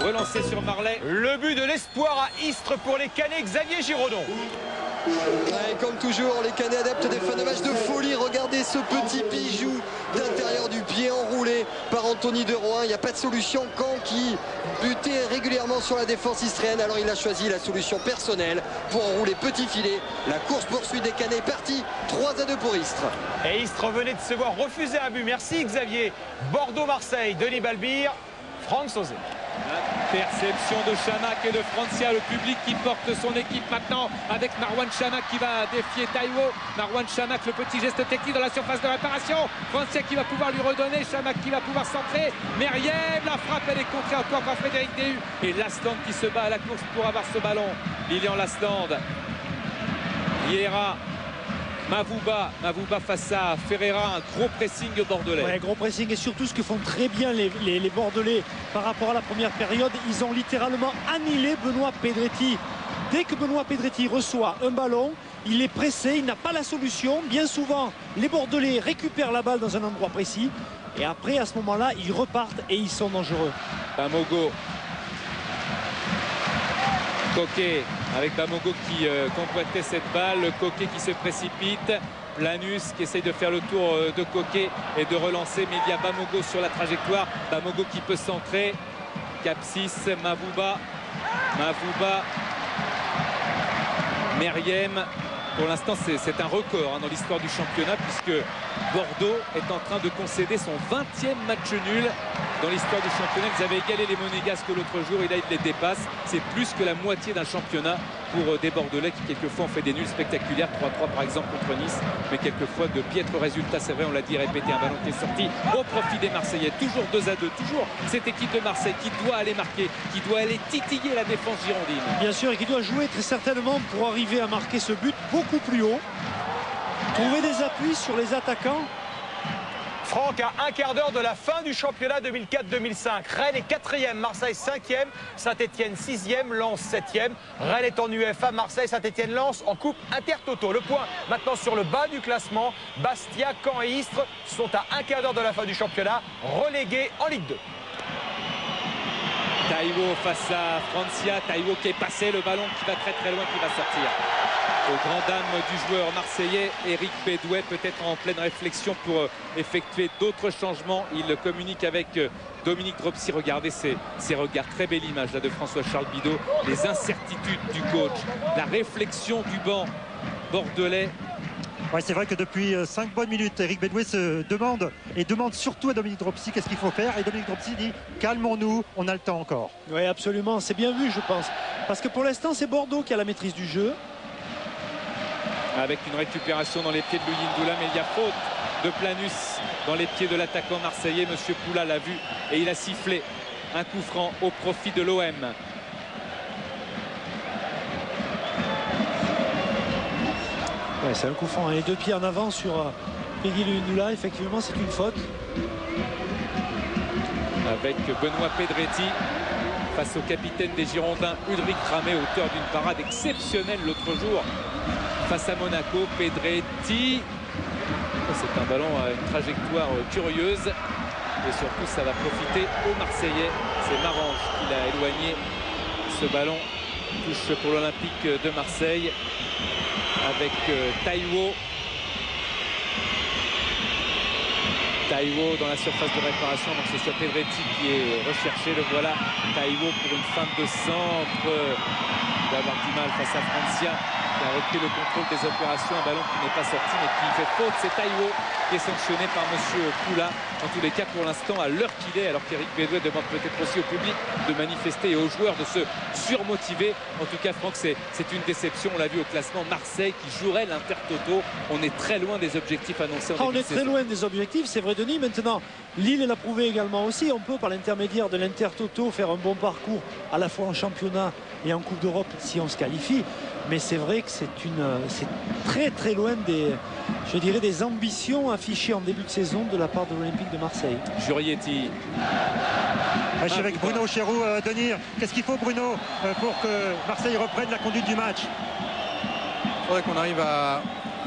relancer sur Marley. Le but de l'espoir à Istres pour les Canets, Xavier Giraudon. Et comme toujours, les Canets adeptes des fins de match de folie. Regardez ce petit bijou d'intérieur du pied enroulé par Anthony De Rohan. Il n'y a pas de solution. Caen qui butait régulièrement sur la défense istréenne. Alors il a choisi la solution personnelle pour enrouler petit filet. La course-poursuite des Canets est partie. 3-2 pour Istres. Et Istres venait de se voir refuser un but. Merci Xavier. Bordeaux-Marseille, Denis Balbir, Franck Sauzet. Perception de Chamac et de Francia, le public qui porte son équipe maintenant avec Marouane Chamac qui va défier Taïwo. Marouane Chamac, le petit geste technique dans la surface de réparation. Francia qui va pouvoir lui redonner, Chamac qui va pouvoir centrer. Meriem, la frappe elle est contrée encore par Frédéric Déhu. Et Lasland qui se bat à la course pour avoir ce ballon. Lilian Lasland. Riera. Mavouba face à Ferreira, un gros pressing bordelais. Ouais, gros pressing et surtout ce que font très bien les Bordelais par rapport à la première période, ils ont littéralement annihilé Benoît Pedretti. Dès que Benoît Pedretti reçoit un ballon, il est pressé, il n'a pas la solution. Bien souvent, les Bordelais récupèrent la balle dans un endroit précis et après à ce moment-là, ils repartent et ils sont dangereux. Bamogo. Coquet avec Bamogo qui convoitait cette balle. Coquet qui se précipite. Planus qui essaye de faire le tour de Coquet et de relancer. Mais il y a Bamogo sur la trajectoire. Bamogo qui peut centrer. Capsis, Mavouba. Meriem. Pour l'instant, c'est un record dans l'histoire du championnat puisque Bordeaux est en train de concéder son 20e match nul dans l'histoire du championnat. Ils avaient égalé les Monégasques l'autre jour et là, ils les dépassent. C'est plus que la moitié d'un championnat pour des Bordelais qui quelquefois ont fait des nuls spectaculaires. 3-3 par exemple contre Nice, mais quelquefois de piètres résultats. C'est vrai, on l'a dit, répété, un ballon qui est sorti au profit des Marseillais. Toujours 2-2, toujours cette équipe de Marseille qui doit aller marquer, qui doit aller titiller la défense girondine. Bien sûr, et qui doit jouer très certainement pour arriver à marquer ce but beaucoup plus haut. Trouver des appuis sur les attaquants. Franck, à un quart d'heure de la fin du championnat 2004-2005. Rennes est 4e, Marseille 5e, Saint-Etienne 6e, Lens 7e. Rennes est en UEFA, Marseille, Saint-Etienne, Lens en Coupe Intertoto. Le point maintenant sur le bas du classement. Bastia, Caen et Istres sont à un quart d'heure de la fin du championnat, relégués en Ligue 2. Taiwo face à Francia. Taiwo qui est passé, le ballon qui va très très loin, qui va sortir. Aux grandes dames du joueur marseillais, Eric Bédouet peut-être en pleine réflexion pour effectuer d'autres changements. Il communique avec Dominique Dropsy. Regardez ces regards, très belle image là de François-Charles Bidot. Les incertitudes du coach, la réflexion du banc bordelais. Ouais, c'est vrai que depuis 5 bonnes minutes, Eric Bédouet se demande et demande surtout à Dominique Dropsy qu'est-ce qu'il faut faire. Et Dominique Dropsy dit calmons-nous, on a le temps encore. Oui, absolument, c'est bien vu, je pense. Parce que pour l'instant, c'est Bordeaux qui a la maîtrise du jeu. Avec une récupération dans les pieds de Louis Ndoula, mais il y a faute de Planus dans les pieds de l'attaquant marseillais. Monsieur Poula l'a vu et il a sifflé un coup franc au profit de l'OM. Ouais, c'est un coup franc. Les 2 pieds en avant sur Peggy Louis Ndoula, effectivement, c'est une faute. Avec Benoît Pedretti face au capitaine des Girondins, Ulrich Ramé, auteur d'une parade exceptionnelle l'autre jour face à Monaco. Pedretti, c'est un ballon à une trajectoire curieuse et surtout ça va profiter aux Marseillais. C'est Marange qui l'a éloigné. Ce ballon touche pour l'Olympique de Marseille avec Taiwo. Taiwo dans la surface de réparation, donc c'est sur Pedretti qui est recherché. Le voilà, Taiwo pour une feinte de centre. Il va avoir du mal face à Francia qui a repris le contrôle des opérations. Un ballon qui n'est pas sorti mais qui fait faute. C'est Taiwo qui est sanctionné par monsieur Poula. En tous les cas, pour l'instant, à l'heure qu'il est, alors qu'Eric Bédouet demande peut-être aussi au public de manifester et aux joueurs de se surmotiver. En tout cas, Franck, c'est une déception. On l'a vu au classement, Marseille qui jouerait l'Intertoto. On est très loin des objectifs annoncés en début de saison. On est très loin des objectifs, c'est vrai, Denis. Maintenant, Lille l'a prouvé également aussi. On peut, par l'intermédiaire de l'Intertoto, faire un bon parcours à la fois en championnat et en Coupe d'Europe si on se qualifie. Mais c'est vrai que c'est très très loin des ambitions affichées en début de saison de la part de l'Olympique de Marseille. Jurietti. Je suis avec Bruno Chéroux. Denis, qu'est-ce qu'il faut, Bruno, pour que Marseille reprenne la conduite du match? Il faudrait qu'on arrive à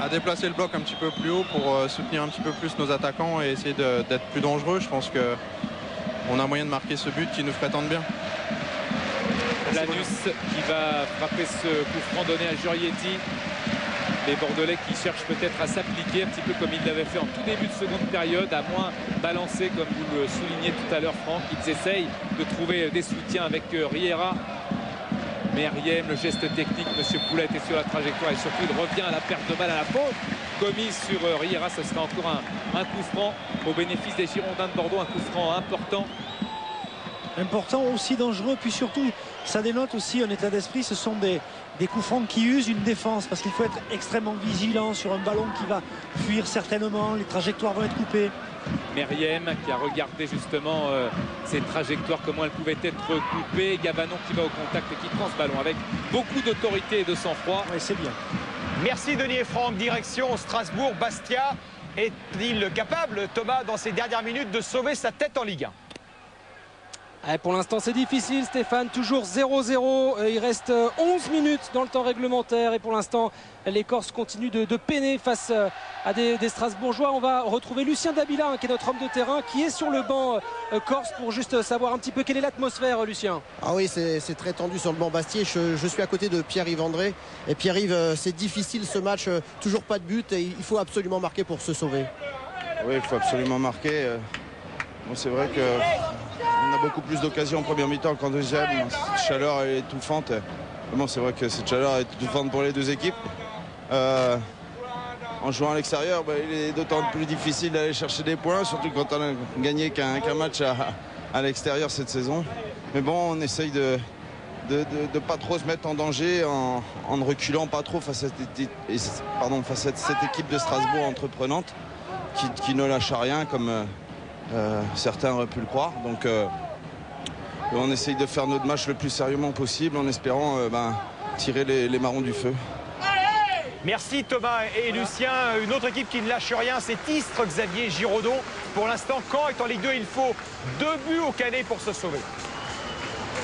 déplacer le bloc un petit peu plus haut pour soutenir un petit peu plus nos attaquants et essayer d'être plus dangereux. Je pense qu'on a moyen de marquer ce but qui nous ferait tant de bien. Planus qui va frapper ce coup franc donné à Jurietti. Les Bordelais qui cherchent peut-être à s'appliquer un petit peu comme ils l'avaient fait en tout début de seconde période, à moins balancer comme vous le soulignez tout à l'heure, Franck. Ils essayent de trouver des soutiens avec Riera. Meriem, le geste technique, monsieur Poula était sur la trajectoire et surtout il revient à la perte de balle, à la faute commise sur Riera. Ce sera encore un coup franc au bénéfice des Girondins de Bordeaux, un coup franc important. Important, aussi dangereux, puis surtout ça dénote aussi un état d'esprit. Ce sont des coups francs qui usent une défense parce qu'il faut être extrêmement vigilant sur un ballon qui va fuir certainement, les trajectoires vont être coupées. Meriem qui a regardé justement ces trajectoires, comment elles pouvaient être coupées. Gavanon qui va au contact et qui prend ce ballon avec beaucoup d'autorité et de sang-froid. Oui, c'est bien. Merci Denis et Franck. Direction Strasbourg, Bastia. Est-il capable, Thomas, dans ces dernières minutes, de sauver sa tête en Ligue 1? Pour l'instant c'est difficile, Stéphane, toujours 0-0, il reste 11 minutes dans le temps réglementaire et pour l'instant les Corses continuent de peiner face à des Strasbourgeois. On va retrouver Lucien Dabila qui est notre homme de terrain, qui est sur le banc corse pour juste savoir un petit peu quelle est l'atmosphère, Lucien. Ah oui, c'est très tendu sur le banc Bastier. Je suis à côté de Pierre-Yves André et Pierre-Yves, c'est difficile ce match, toujours pas de but et il faut absolument marquer pour se sauver. Oui, il faut absolument marquer. Bon, c'est vrai qu'on a beaucoup plus d'occasions en première mi-temps qu'en deuxième. Cette chaleur est étouffante. Bon, c'est vrai que cette chaleur est étouffante pour les deux équipes. En jouant à l'extérieur, il est d'autant plus difficile d'aller chercher des points, surtout quand on a gagné qu'un match à l'extérieur cette saison. Mais bon, on essaye de pas trop se mettre en danger en ne reculant pas trop face à cette équipe de Strasbourg entreprenante qui ne lâche rien comme certains auraient pu le croire. Donc on essaye de faire notre match le plus sérieusement possible en espérant tirer les marrons du feu. Merci Thomas et Lucien. Une autre équipe qui ne lâche rien, c'est Istres, Xavier Giraudot. Pour l'instant, Caen est en Ligue 2. Il faut 2 buts au Canet pour se sauver.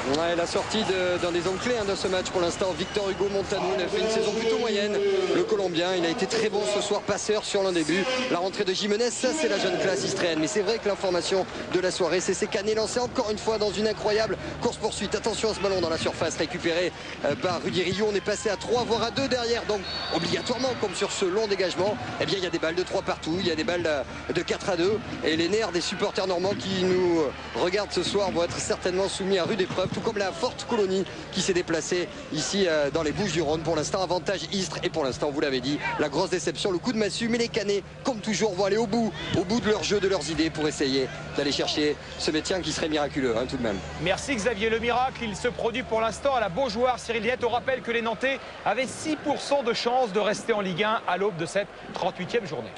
Ouais, la sortie d'un des hommes clés de ce match pour l'instant, Victor Hugo Montanoun, a fait une saison plutôt moyenne. Le Colombien, il a été très bon ce soir, passeur sur l'un des buts. La rentrée de Jimenez, ça c'est la jeune classe istréenne. Mais c'est vrai que l'information de la soirée, c'est ces Canets lancés encore une fois dans une incroyable course-poursuite. Attention à ce ballon dans la surface récupéré par Rudy Rio. On est passé à 3 voire à 2 derrière. Donc obligatoirement, comme sur ce long dégagement, eh bien il y a des balles de 3 partout, il y a des balles de 4 à 2. Et les nerfs des supporters normands qui nous regardent ce soir vont être certainement soumis à rude épreuve. Tout comme la forte colonie qui s'est déplacée ici dans les Bouches-du-Rhône. Pour l'instant, avantage Istres. Et pour l'instant, vous l'avez dit, la grosse déception, le coup de massue. Mais les Canets, comme toujours, vont aller au bout de leur jeu, de leurs idées pour essayer d'aller chercher ce maintien qui serait miraculeux tout de même. Merci Xavier. Le miracle, il se produit pour l'instant à la Beaujoire. Cyril Liette, on rappelle que les Nantais avaient 6% de chance de rester en Ligue 1 à l'aube de cette 38e journée.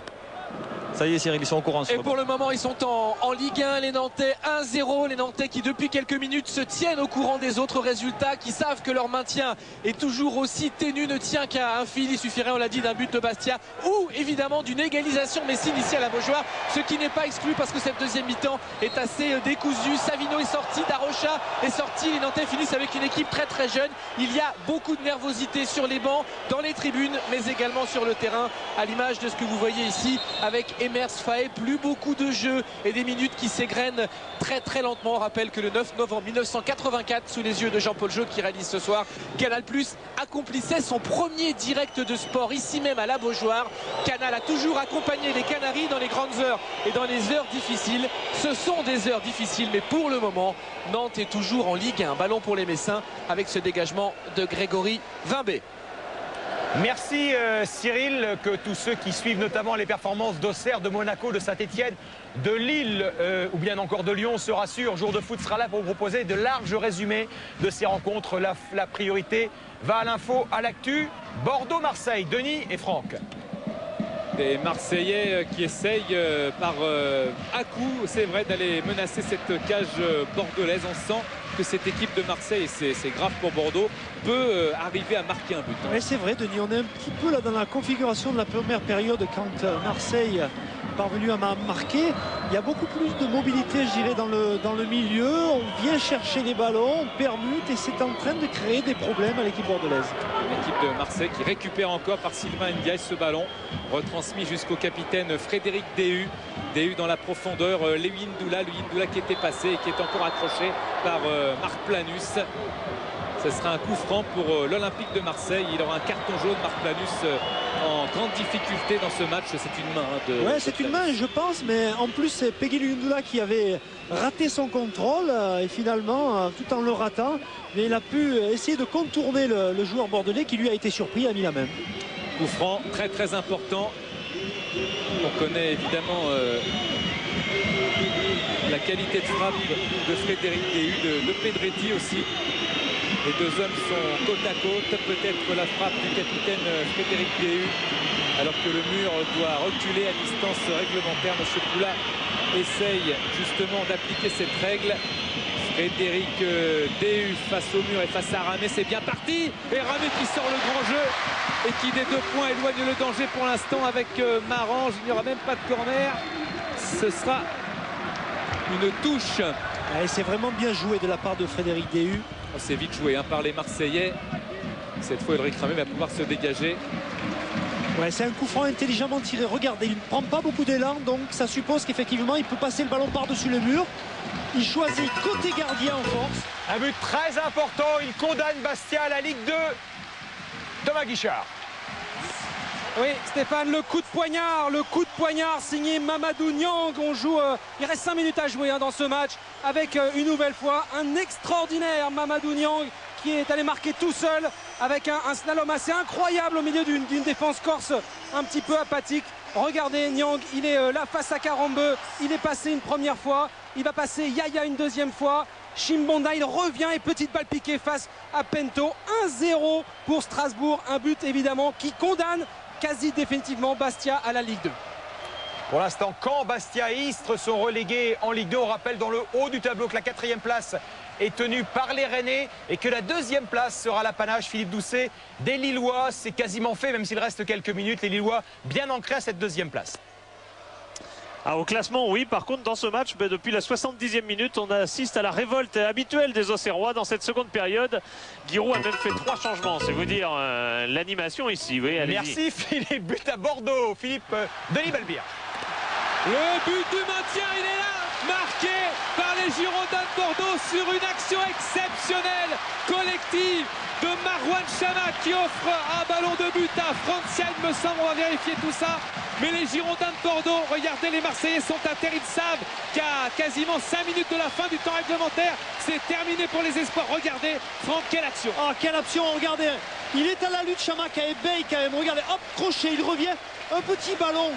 Ça y est Cyril, ils sont au courant. Et pour le moment ils sont en Ligue 1, les Nantais 1-0, les Nantais qui depuis quelques minutes se tiennent au courant des autres résultats, qui savent que leur maintien est toujours aussi ténu, ne tient qu'à un fil. Il suffirait, on l'a dit, d'un but de Bastia ou évidemment d'une égalisation Messine ici à la Beaujoire, ce qui n'est pas exclu parce que cette deuxième mi-temps est assez décousue. Savino est sorti, Darocha est sorti, les Nantais finissent avec une équipe très très jeune. Il y a beaucoup de nervosité sur les bancs, dans les tribunes, mais également sur le terrain, à l'image de ce que vous voyez ici avec Emers Faé. Plus beaucoup de jeux et des minutes qui s'égrènent très très lentement. On rappelle que le 9 novembre 1984, sous les yeux de Jean-Paul Jaude qui réalise ce soir, Canal+ accomplissait son premier direct de sport ici même à la Beaujoire. Canal a toujours accompagné les Canaries dans les grandes heures et dans les heures difficiles. Ce sont des heures difficiles, mais pour le moment Nantes est toujours en Ligue 1. Ballon pour les Messins avec ce dégagement de Grégory Vimbé. Merci Cyril, que tous ceux qui suivent notamment les performances d'Auxerre, de Monaco, de Saint-Etienne, de Lille ou bien encore de Lyon se rassurent. Jour de foot sera là pour vous proposer de larges résumés de ces rencontres. La priorité va à l'info, à l'actu. Bordeaux-Marseille, Denis et Franck. Des Marseillais qui essayent par à-coups, c'est vrai, d'aller menacer cette cage bordelaise. On sent que cette équipe de Marseille, et c'est grave pour Bordeaux, peut arriver à marquer un but. Oui, c'est vrai, Denis, on est un petit peu là dans la configuration de la première période quand Marseille est parvenu à marquer. Il y a beaucoup plus de mobilité, je dirais, dans le milieu. On vient chercher les ballons, on permute et c'est en train de créer des problèmes à l'équipe bordelaise. L'équipe de Marseille qui récupère encore par Sylvain Ndiaye ce ballon, retransmis jusqu'au capitaine Frédéric Déhu. Déhu dans la profondeur, Louis Ndoula qui était passé et qui est encore accroché par Marc Planus. Ce sera un coup franc pour l'Olympique de Marseille. Il aura un carton jaune, Marc Planus, en grande difficulté dans ce match. C'est une main. Ouais, c'est une main, je pense, mais en plus c'est Peggy Lundula qui avait raté son contrôle et finalement, tout en le ratant, mais il a pu essayer de contourner le joueur bordelais qui lui a été surpris, a mis la main. Coup franc très très important. On connaît évidemment la qualité de frappe de Frédéric Déhu, de Pedretti aussi. Les deux hommes sont côte à côte. Peut-être la frappe du capitaine Frédéric Déhu, alors que le mur doit reculer à distance réglementaire. Monsieur Poula essaye justement d'appliquer cette règle. Frédéric Déhu face au mur et face à Ramé, c'est bien parti. Et Ramé qui sort le grand jeu et qui des 2 points éloigne le danger pour l'instant avec Marange. Il n'y aura même pas de corner. Ce sera une touche. Et c'est vraiment bien joué de la part de Frédéric Déhu. C'est vite joué par les Marseillais. Cette fois, Ulrich Ramé va pouvoir se dégager. Ouais, c'est un coup franc intelligemment tiré. Regardez, il ne prend pas beaucoup d'élan, donc ça suppose qu'effectivement, il peut passer le ballon par-dessus le mur. Il choisit côté gardien en force. Un but très important. Il condamne Bastia à la Ligue 2. Thomas Guichard. Oui, Stéphane, le coup de poignard signé Mamadou Niang. On joue, il reste 5 minutes à jouer dans ce match avec une nouvelle fois un extraordinaire Mamadou Niang qui est allé marquer tout seul avec un slalom assez incroyable au milieu d'une défense corse un petit peu apathique. Regardez, Niang, il est là face à Karambeu, il est passé une première fois, il va passer Yaya une deuxième fois. Chimbonda, il revient et petite balle piquée face à Pento. 1-0 pour Strasbourg, un but évidemment qui condamne quasi définitivement Bastia à la Ligue 2. Pour l'instant, Caen, Bastia et Istres sont relégués en Ligue 2. On rappelle dans le haut du tableau que la 4e place est tenue par les Rennais et que la 2e place sera l'apanage, Philippe Doucet, des Lillois. C'est quasiment fait, même s'il reste quelques minutes. Les Lillois bien ancrés à cette 2e place. Au classement, oui. Par contre, dans ce match, depuis la 70e minute, on assiste à la révolte habituelle des Auxerrois dans cette seconde période. Giroud a même fait 3 changements. C'est vous dire l'animation ici. Oui, merci Philippe. But à Bordeaux. Philippe Denis Balbir. Le but du maintien, il est là. Marqué par les Girondins de Bordeaux sur une action exceptionnelle, collective, de Marouane Chamakh qui offre un ballon de but à Francia, il me semble, on va vérifier tout ça. Mais les Girondins de Bordeaux, regardez, les Marseillais sont à terre, ils savent qu'à quasiment 5 minutes de la fin du temps réglementaire, c'est terminé pour les espoirs. Regardez, Franck, quelle action! Oh, quelle action, regardez, il est à la lutte, Chamakh à éveil quand même, regardez, hop, crochet, il revient, un petit ballon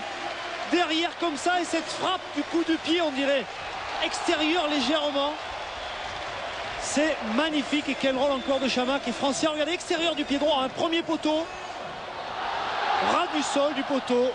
derrière comme ça, et cette frappe du coup de pied, on dirait extérieur légèrement. C'est magnifique, et quel rôle encore de Chamakh. Et Francia, regardez, extérieur du pied droit, un premier poteau, ras du sol du poteau.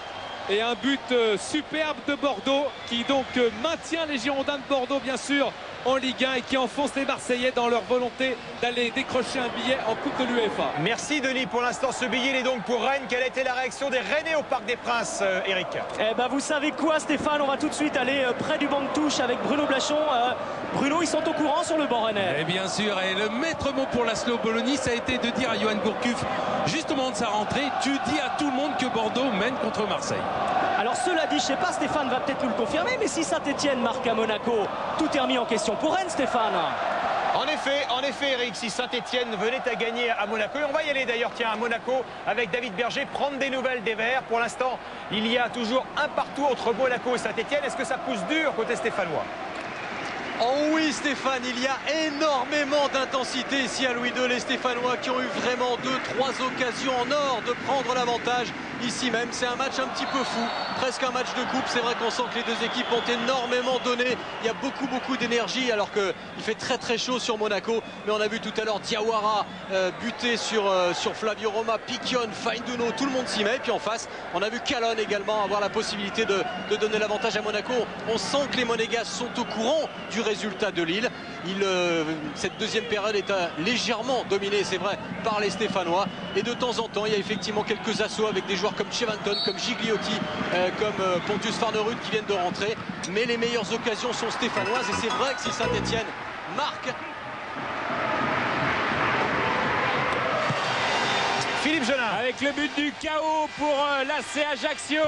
Et un but superbe de Bordeaux qui donc maintient les Girondins de Bordeaux bien sûr en Ligue 1 et qui enfonce les Marseillais dans leur volonté d'aller décrocher un billet en Coupe de l'UEFA. Merci Denis. Pour l'instant, ce billet il est donc pour Rennes. Quelle a été la réaction des Rennais au Parc des Princes, Eric? Eh ben, vous savez quoi, Stéphane? On va tout de suite aller près du banc de touche avec Bruno Blachon. Bruno, ils sont au courant sur le banc rennais. Et bien sûr, et le maître mot pour Laszlo Bologna, ça a été de dire à Johan Gourcuff, juste au moment de sa rentrée, tu dis à tout le monde que Bordeaux mène contre Marseille. Alors cela dit, je sais pas, Stéphane va peut-être nous le confirmer, mais si Saint-Etienne marque à Monaco, tout est remis en question pour Rennes, Stéphane. En effet, Eric, si Saint-Etienne venait à gagner à Monaco, et on va y aller d'ailleurs, tiens, à Monaco, avec David Berger, prendre des nouvelles des Verts. Pour l'instant, il y a toujours un partout entre Monaco et Saint-Etienne. Est-ce que ça pousse dur côté stéphanois? Oh oui Stéphane, il y a énormément d'intensité ici à Louis II. Les Stéphanois qui ont eu vraiment 2-3 occasions en or de prendre l'avantage ici même. C'est un match un petit peu fou, presque un match de coupe. C'est vrai qu'on sent que les deux équipes ont énormément donné. Il y a beaucoup d'énergie alors qu'il fait très chaud sur Monaco. Mais on a vu tout à l'heure Diawara buter sur Flavio Roma, Piquion, Fainduno, tout le monde s'y met. Et puis en face, on a vu Calonne également avoir la possibilité de donner l'avantage à Monaco. On sent que les Monégasques sont au courant du résultat de Lille. Cette deuxième période est légèrement dominée, c'est vrai, par les Stéphanois. Et de temps en temps, il y a effectivement quelques assauts avec des joueurs comme Chevanton, comme Gigliotti, comme Pontus Farnerud qui viennent de rentrer. Mais les meilleures occasions sont stéphanoises. Et c'est vrai que si Saint-Etienne marque... Philippe Gelin. Avec le but du chaos pour l'AC Ajaccio.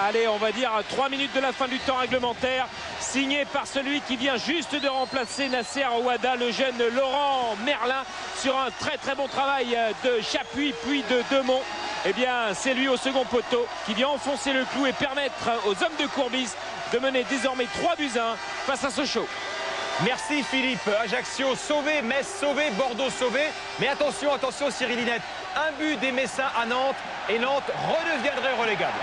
Allez, on va dire 3 minutes de la fin du temps réglementaire. Signé par celui qui vient juste de remplacer Nasser Ouada, le jeune Laurent Merlin, sur un très bon travail de Chapuis puis de Demont. Eh bien, c'est lui au second poteau qui vient enfoncer le clou et permettre aux hommes de Courbis de mener désormais 3-1 face à Sochaux. Merci Philippe. Ajaccio sauvé, Metz sauvé, Bordeaux sauvé. Mais attention Cyril Linette. Un but des Messins à Nantes et Nantes redeviendrait relégable.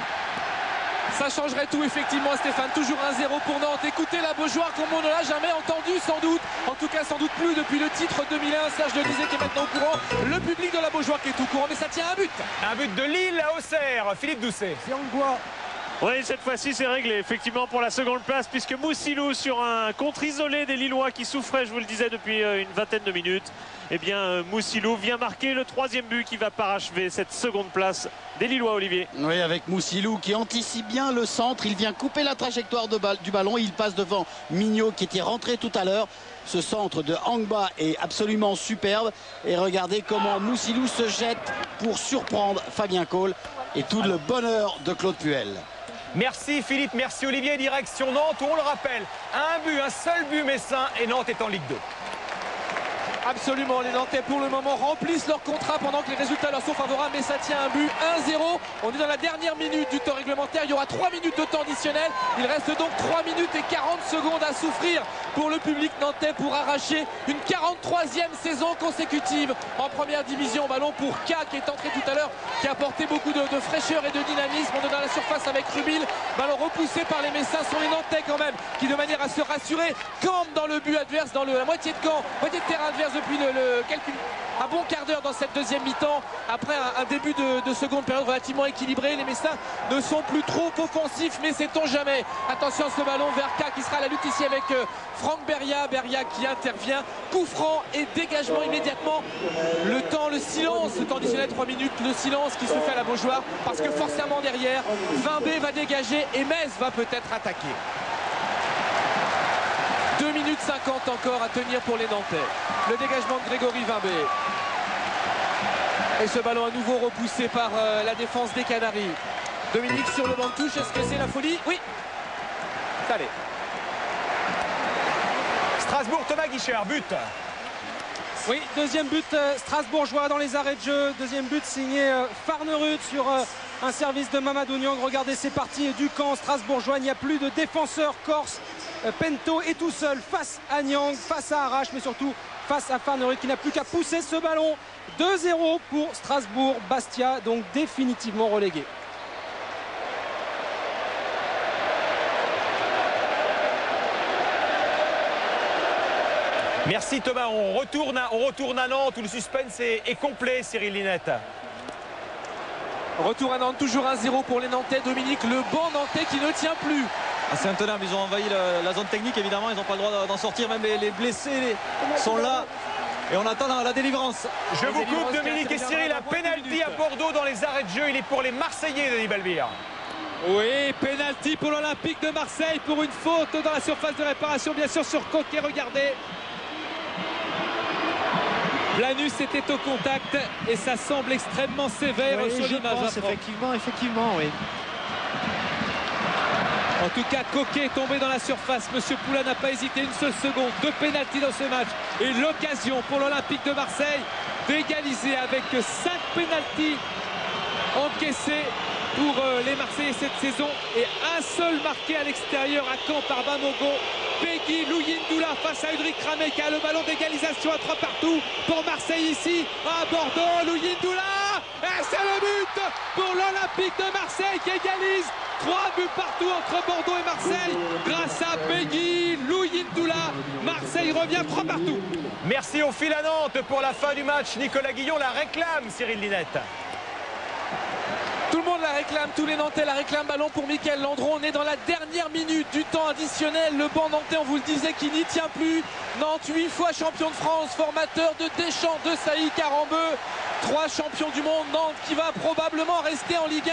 Ça changerait tout effectivement Stéphane, toujours 1-0 pour Nantes. Écoutez la Beaujoire comme on ne l'a jamais entendu sans doute. En tout cas sans doute plus depuis le titre 2001. Serge le disait qui est maintenant au courant. Le public de la Beaujoire qui est au courant, mais ça tient un but. Un but de Lille à Auxerre. Philippe Doucet. Oui, cette fois-ci c'est réglé effectivement pour la seconde place, puisque Moussilou, sur un contre isolé des Lillois qui souffraient, je vous le disais, depuis une vingtaine de minutes, eh bien Moussilou vient marquer le 3e but qui va parachever cette seconde place des Lillois, Olivier. Oui, avec Moussilou qui anticipe bien le centre, il vient couper la trajectoire du ballon, il passe devant Mignot qui était rentré tout à l'heure. Ce centre de Angba est absolument superbe et regardez comment Moussilou se jette pour surprendre Fabien Cole et tout le bonheur de Claude Puel. Merci Philippe, merci Olivier. Direction Nantes où on le rappelle, un seul but messin et Nantes est en Ligue 2. Absolument, les Nantais pour le moment remplissent leur contrat pendant que les résultats leur sont favorables, mais ça tient un but 1-0. On est dans la dernière minute du temps réglementaire, il y aura 3 minutes de temps additionnel. Il reste donc 3 minutes et 40 secondes à souffrir pour le public nantais pour arracher une 43e saison consécutive en première division. Ballon pour K qui est entré tout à l'heure, qui a apporté beaucoup de fraîcheur et de dynamisme. On est dans la surface avec Rubil, ballon repoussé par les Messins. Sont les Nantais quand même qui, de manière à se rassurer, campent dans le but adverse, dans la moitié de camp, moitié de terrain adverse depuis un bon quart d'heure dans cette deuxième mi-temps. Après un début de seconde période relativement équilibré, les Messins ne sont plus trop offensifs, mais sait-on jamais. Attention à ce ballon vers K qui sera à la lutte ici avec Franck Beria qui intervient. Coup franc et dégagement immédiatement. Le silence, le temps additionnel 3 minutes, le silence qui se fait à la Beaujoire parce que forcément derrière, Vimbé va dégager et Metz va peut-être attaquer. 2 minutes 50 encore à tenir pour les Nantais. Le dégagement de Grégory Vimbé. Et ce ballon à nouveau repoussé par la défense des Canaries. Dominique sur le banc de touche, est-ce que c'est la folie? Oui. Allez. Strasbourg, Thomas Guichard, but. Oui, deuxième but strasbourgeois dans les arrêts de jeu. Deuxième but signé Farnerud sur un service de Mamadou Niang. Regardez, c'est parti du camp strasbourgeois. Il n'y a plus de défenseur corse. Pento est tout seul face à Niang, face à Arrache, mais surtout face à Farnerud qui n'a plus qu'à pousser ce ballon. 2-0 pour Strasbourg. Bastia donc définitivement relégué. Merci Thomas, on retourne à Nantes où le suspense est complet, Cyril Linette. Retour à Nantes, toujours 1-0 pour les Nantais. Dominique, le banc nantais qui ne tient plus. C'est intenable, ils ont envahi la zone technique évidemment, ils n'ont pas le droit d'en sortir, même les blessés sont là. Et on attend la délivrance. Je vous coupe Dominique et Cyril, un pénalty à Bordeaux dans les arrêts de jeu, il est pour les Marseillais, Denis Balbir. Oui, pénalty pour l'Olympique de Marseille pour une faute dans la surface de réparation, bien sûr sur Coquet, regardez. Planus était au contact et ça semble extrêmement sévère sur l'image. Effectivement, oui. En tout cas, Coquet est tombé dans la surface. Monsieur Poulain n'a pas hésité une seule seconde. 2 pénaltys dans ce match. Et l'occasion pour l'Olympique de Marseille d'égaliser avec 5 pénaltys encaissés pour les Marseillais cette saison. Et un seul marqué à l'extérieur à Caen par Bamogo. Peggy Louyindoula face à Ulrich Ramé qui a le ballon d'égalisation à 3 partout pour Marseille ici à Bordeaux. Louyindoula et c'est le but pour l'Olympique de Marseille qui égalise. 3 buts partout entre Bordeaux et Marseille grâce à Peggy Louyindoula. Marseille revient 3 partout. Merci au fil à Nantes pour la fin du match. Nicolas Guillon la réclame, Cyril Linette. Tout le monde la réclame, tous les Nantais la réclament. Ballon pour Mickaël Landreau. On est dans la dernière minute du temps additionnel. Le banc nantais, on vous le disait, qui n'y tient plus. Nantes, 8 fois champion de France, formateur de Deschamps, de Saïd, Carambeu. 3 champions du monde. Nantes qui va probablement rester en Ligue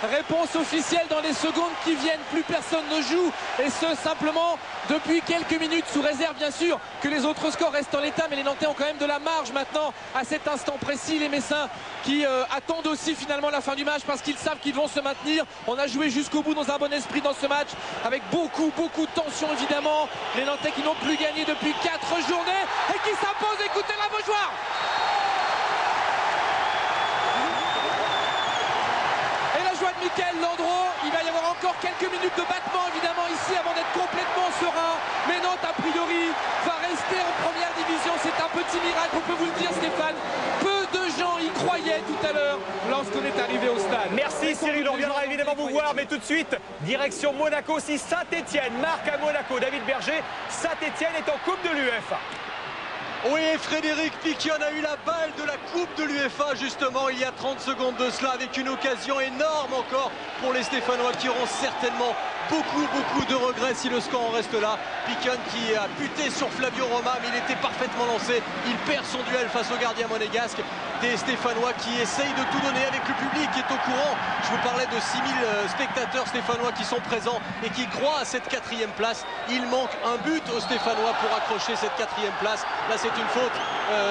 1. Réponse officielle dans les secondes qui viennent. Plus personne ne joue. Et ce, simplement depuis quelques minutes, sous réserve bien sûr que les autres scores restent en l'état. Mais les Nantais ont quand même de la marge maintenant à cet instant précis. Les Messins qui attendent aussi finalement la fin du match parce qu'ils savent qu'ils vont se maintenir. On a joué jusqu'au bout dans un bon esprit dans ce match avec beaucoup de tension évidemment. Les Nantais qui n'ont plus gagné depuis 4 journées et qui s'imposent. Écoutez la Beaujoire. Et la joie de Mickaël Landreau. Il va y avoir encore quelques minutes de battement évidemment ici avant d'être complètement serein. Mais Nantes a priori va rester en première division. C'est un petit miracle, on peut vous le dire Stéphane. Peu de gens y croyaient tout à l'heure lorsqu'on est arrivé au stade. Merci Cyril, on reviendra évidemment vous voir, mais tout de suite, direction Monaco. Si Saint-Etienne marque à Monaco, David Berger, Saint-Etienne est en Coupe de l'UEFA. Oui, Frédéric Piquion a eu la balle de la Coupe de l'UEFA justement il y a 30 secondes de cela avec une occasion énorme encore pour les Stéphanois qui auront certainement beaucoup de regrets si le score en reste là. Piquion qui a buté sur Flavio Roma mais il était parfaitement lancé. Il perd son duel face au gardien monégasque. Des Stéphanois qui essayent de tout donner avec le public qui est au courant. Je vous parlais de 6000 spectateurs stéphanois qui sont présents et qui croient à cette 4e place. Il manque un but aux Stéphanois pour accrocher cette 4e place. Là c'est une faute.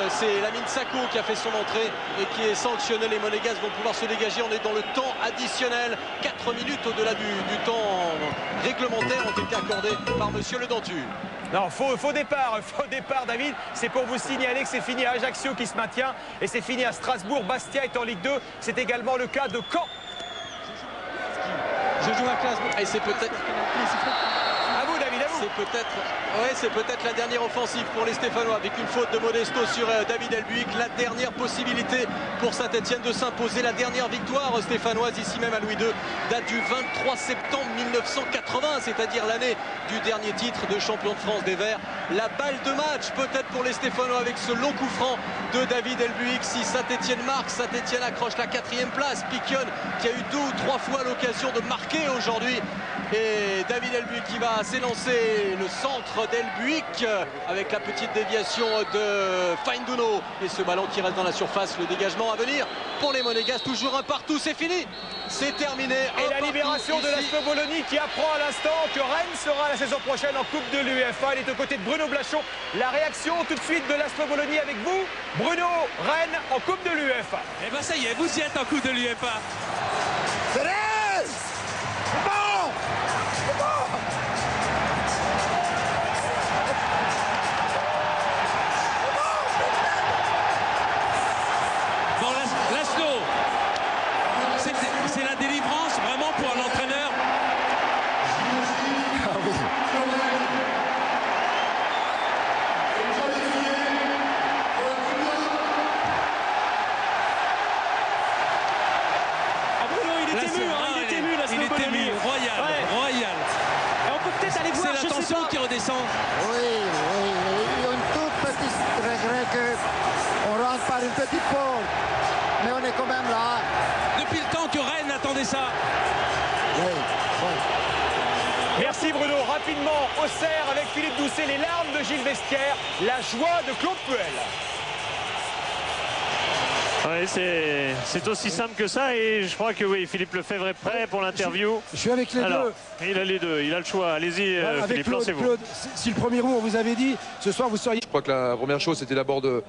C'est Lamine Sako qui a fait son entrée et qui est sanctionné. Les Monégasques vont pouvoir se dégager. On est dans le temps additionnel. 4 minutes au-delà du temps réglementaire ont été accordés par monsieur Le Dentu. Non, faux départ David. C'est pour vous signaler que c'est fini à Ajaccio qui se maintient et c'est fini à Strasbourg. Bastia est en Ligue 2. C'est également le cas de Caen. Je joue à Strasbourg et c'est peut-être... À vous David, à vous. C'est peut-être la dernière offensive pour les Stéphanois avec une faute de Modesto sur David Elbuik. La dernière possibilité pour Saint-Etienne de s'imposer. La dernière victoire stéphanoise ici même à Louis II date du 23 septembre 1980, c'est-à-dire l'année du dernier titre de champion de France des Verts. La balle de match peut-être pour les Stéphanois avec ce long coup franc de David Elbuik. Si Saint-Etienne marque, Saint-Etienne accroche la 4e place. Piquion qui a eu 2 ou 3 fois l'occasion de marquer aujourd'hui. Et David Elbuik qui va s'élancer le centre d'Elbuik avec la petite déviation de Fainduno. Et ce ballon qui reste dans la surface, le dégagement à venir pour les Monégasques. Toujours un partout, c'est fini, c'est terminé. Et la libération de l'ASVEL Bologna qui apprend à l'instant que Rennes sera la saison prochaine en Coupe de l'UEFA. Elle est aux côtés de Bruno Blachon. La réaction tout de suite de l'ASVEL Bologna avec vous. Bruno, Rennes en Coupe de l'UEFA. Eh bien ça y est, vous y êtes en Coupe de l'UEFA. C'est la délivrance vraiment pour l'entraîneur. Bruno, il est ému, royal. Et on peut peut-être aller voir, c'est la tension qui redescend. Oui, il y a un tout petit regret qu'on rentre par une petite porte. Mais on est quand même là. Depuis le temps que Rennes attendait ça. Oui. Merci Bruno. Rapidement, Auxerre avec Philippe Doucet, les larmes de Gilles Vestiaire, la joie de Claude Puel. Oui, c'est aussi simple que ça et je crois que oui, Philippe Lefebvre est prêt pour l'interview. Je suis avec les deux. Il a les deux, il a le choix. Allez-y, Philippe, lancez-vous. Claude, si le premier mot, on vous avait dit, ce soir vous seriez... Je crois que la première chose, c'était d'abord de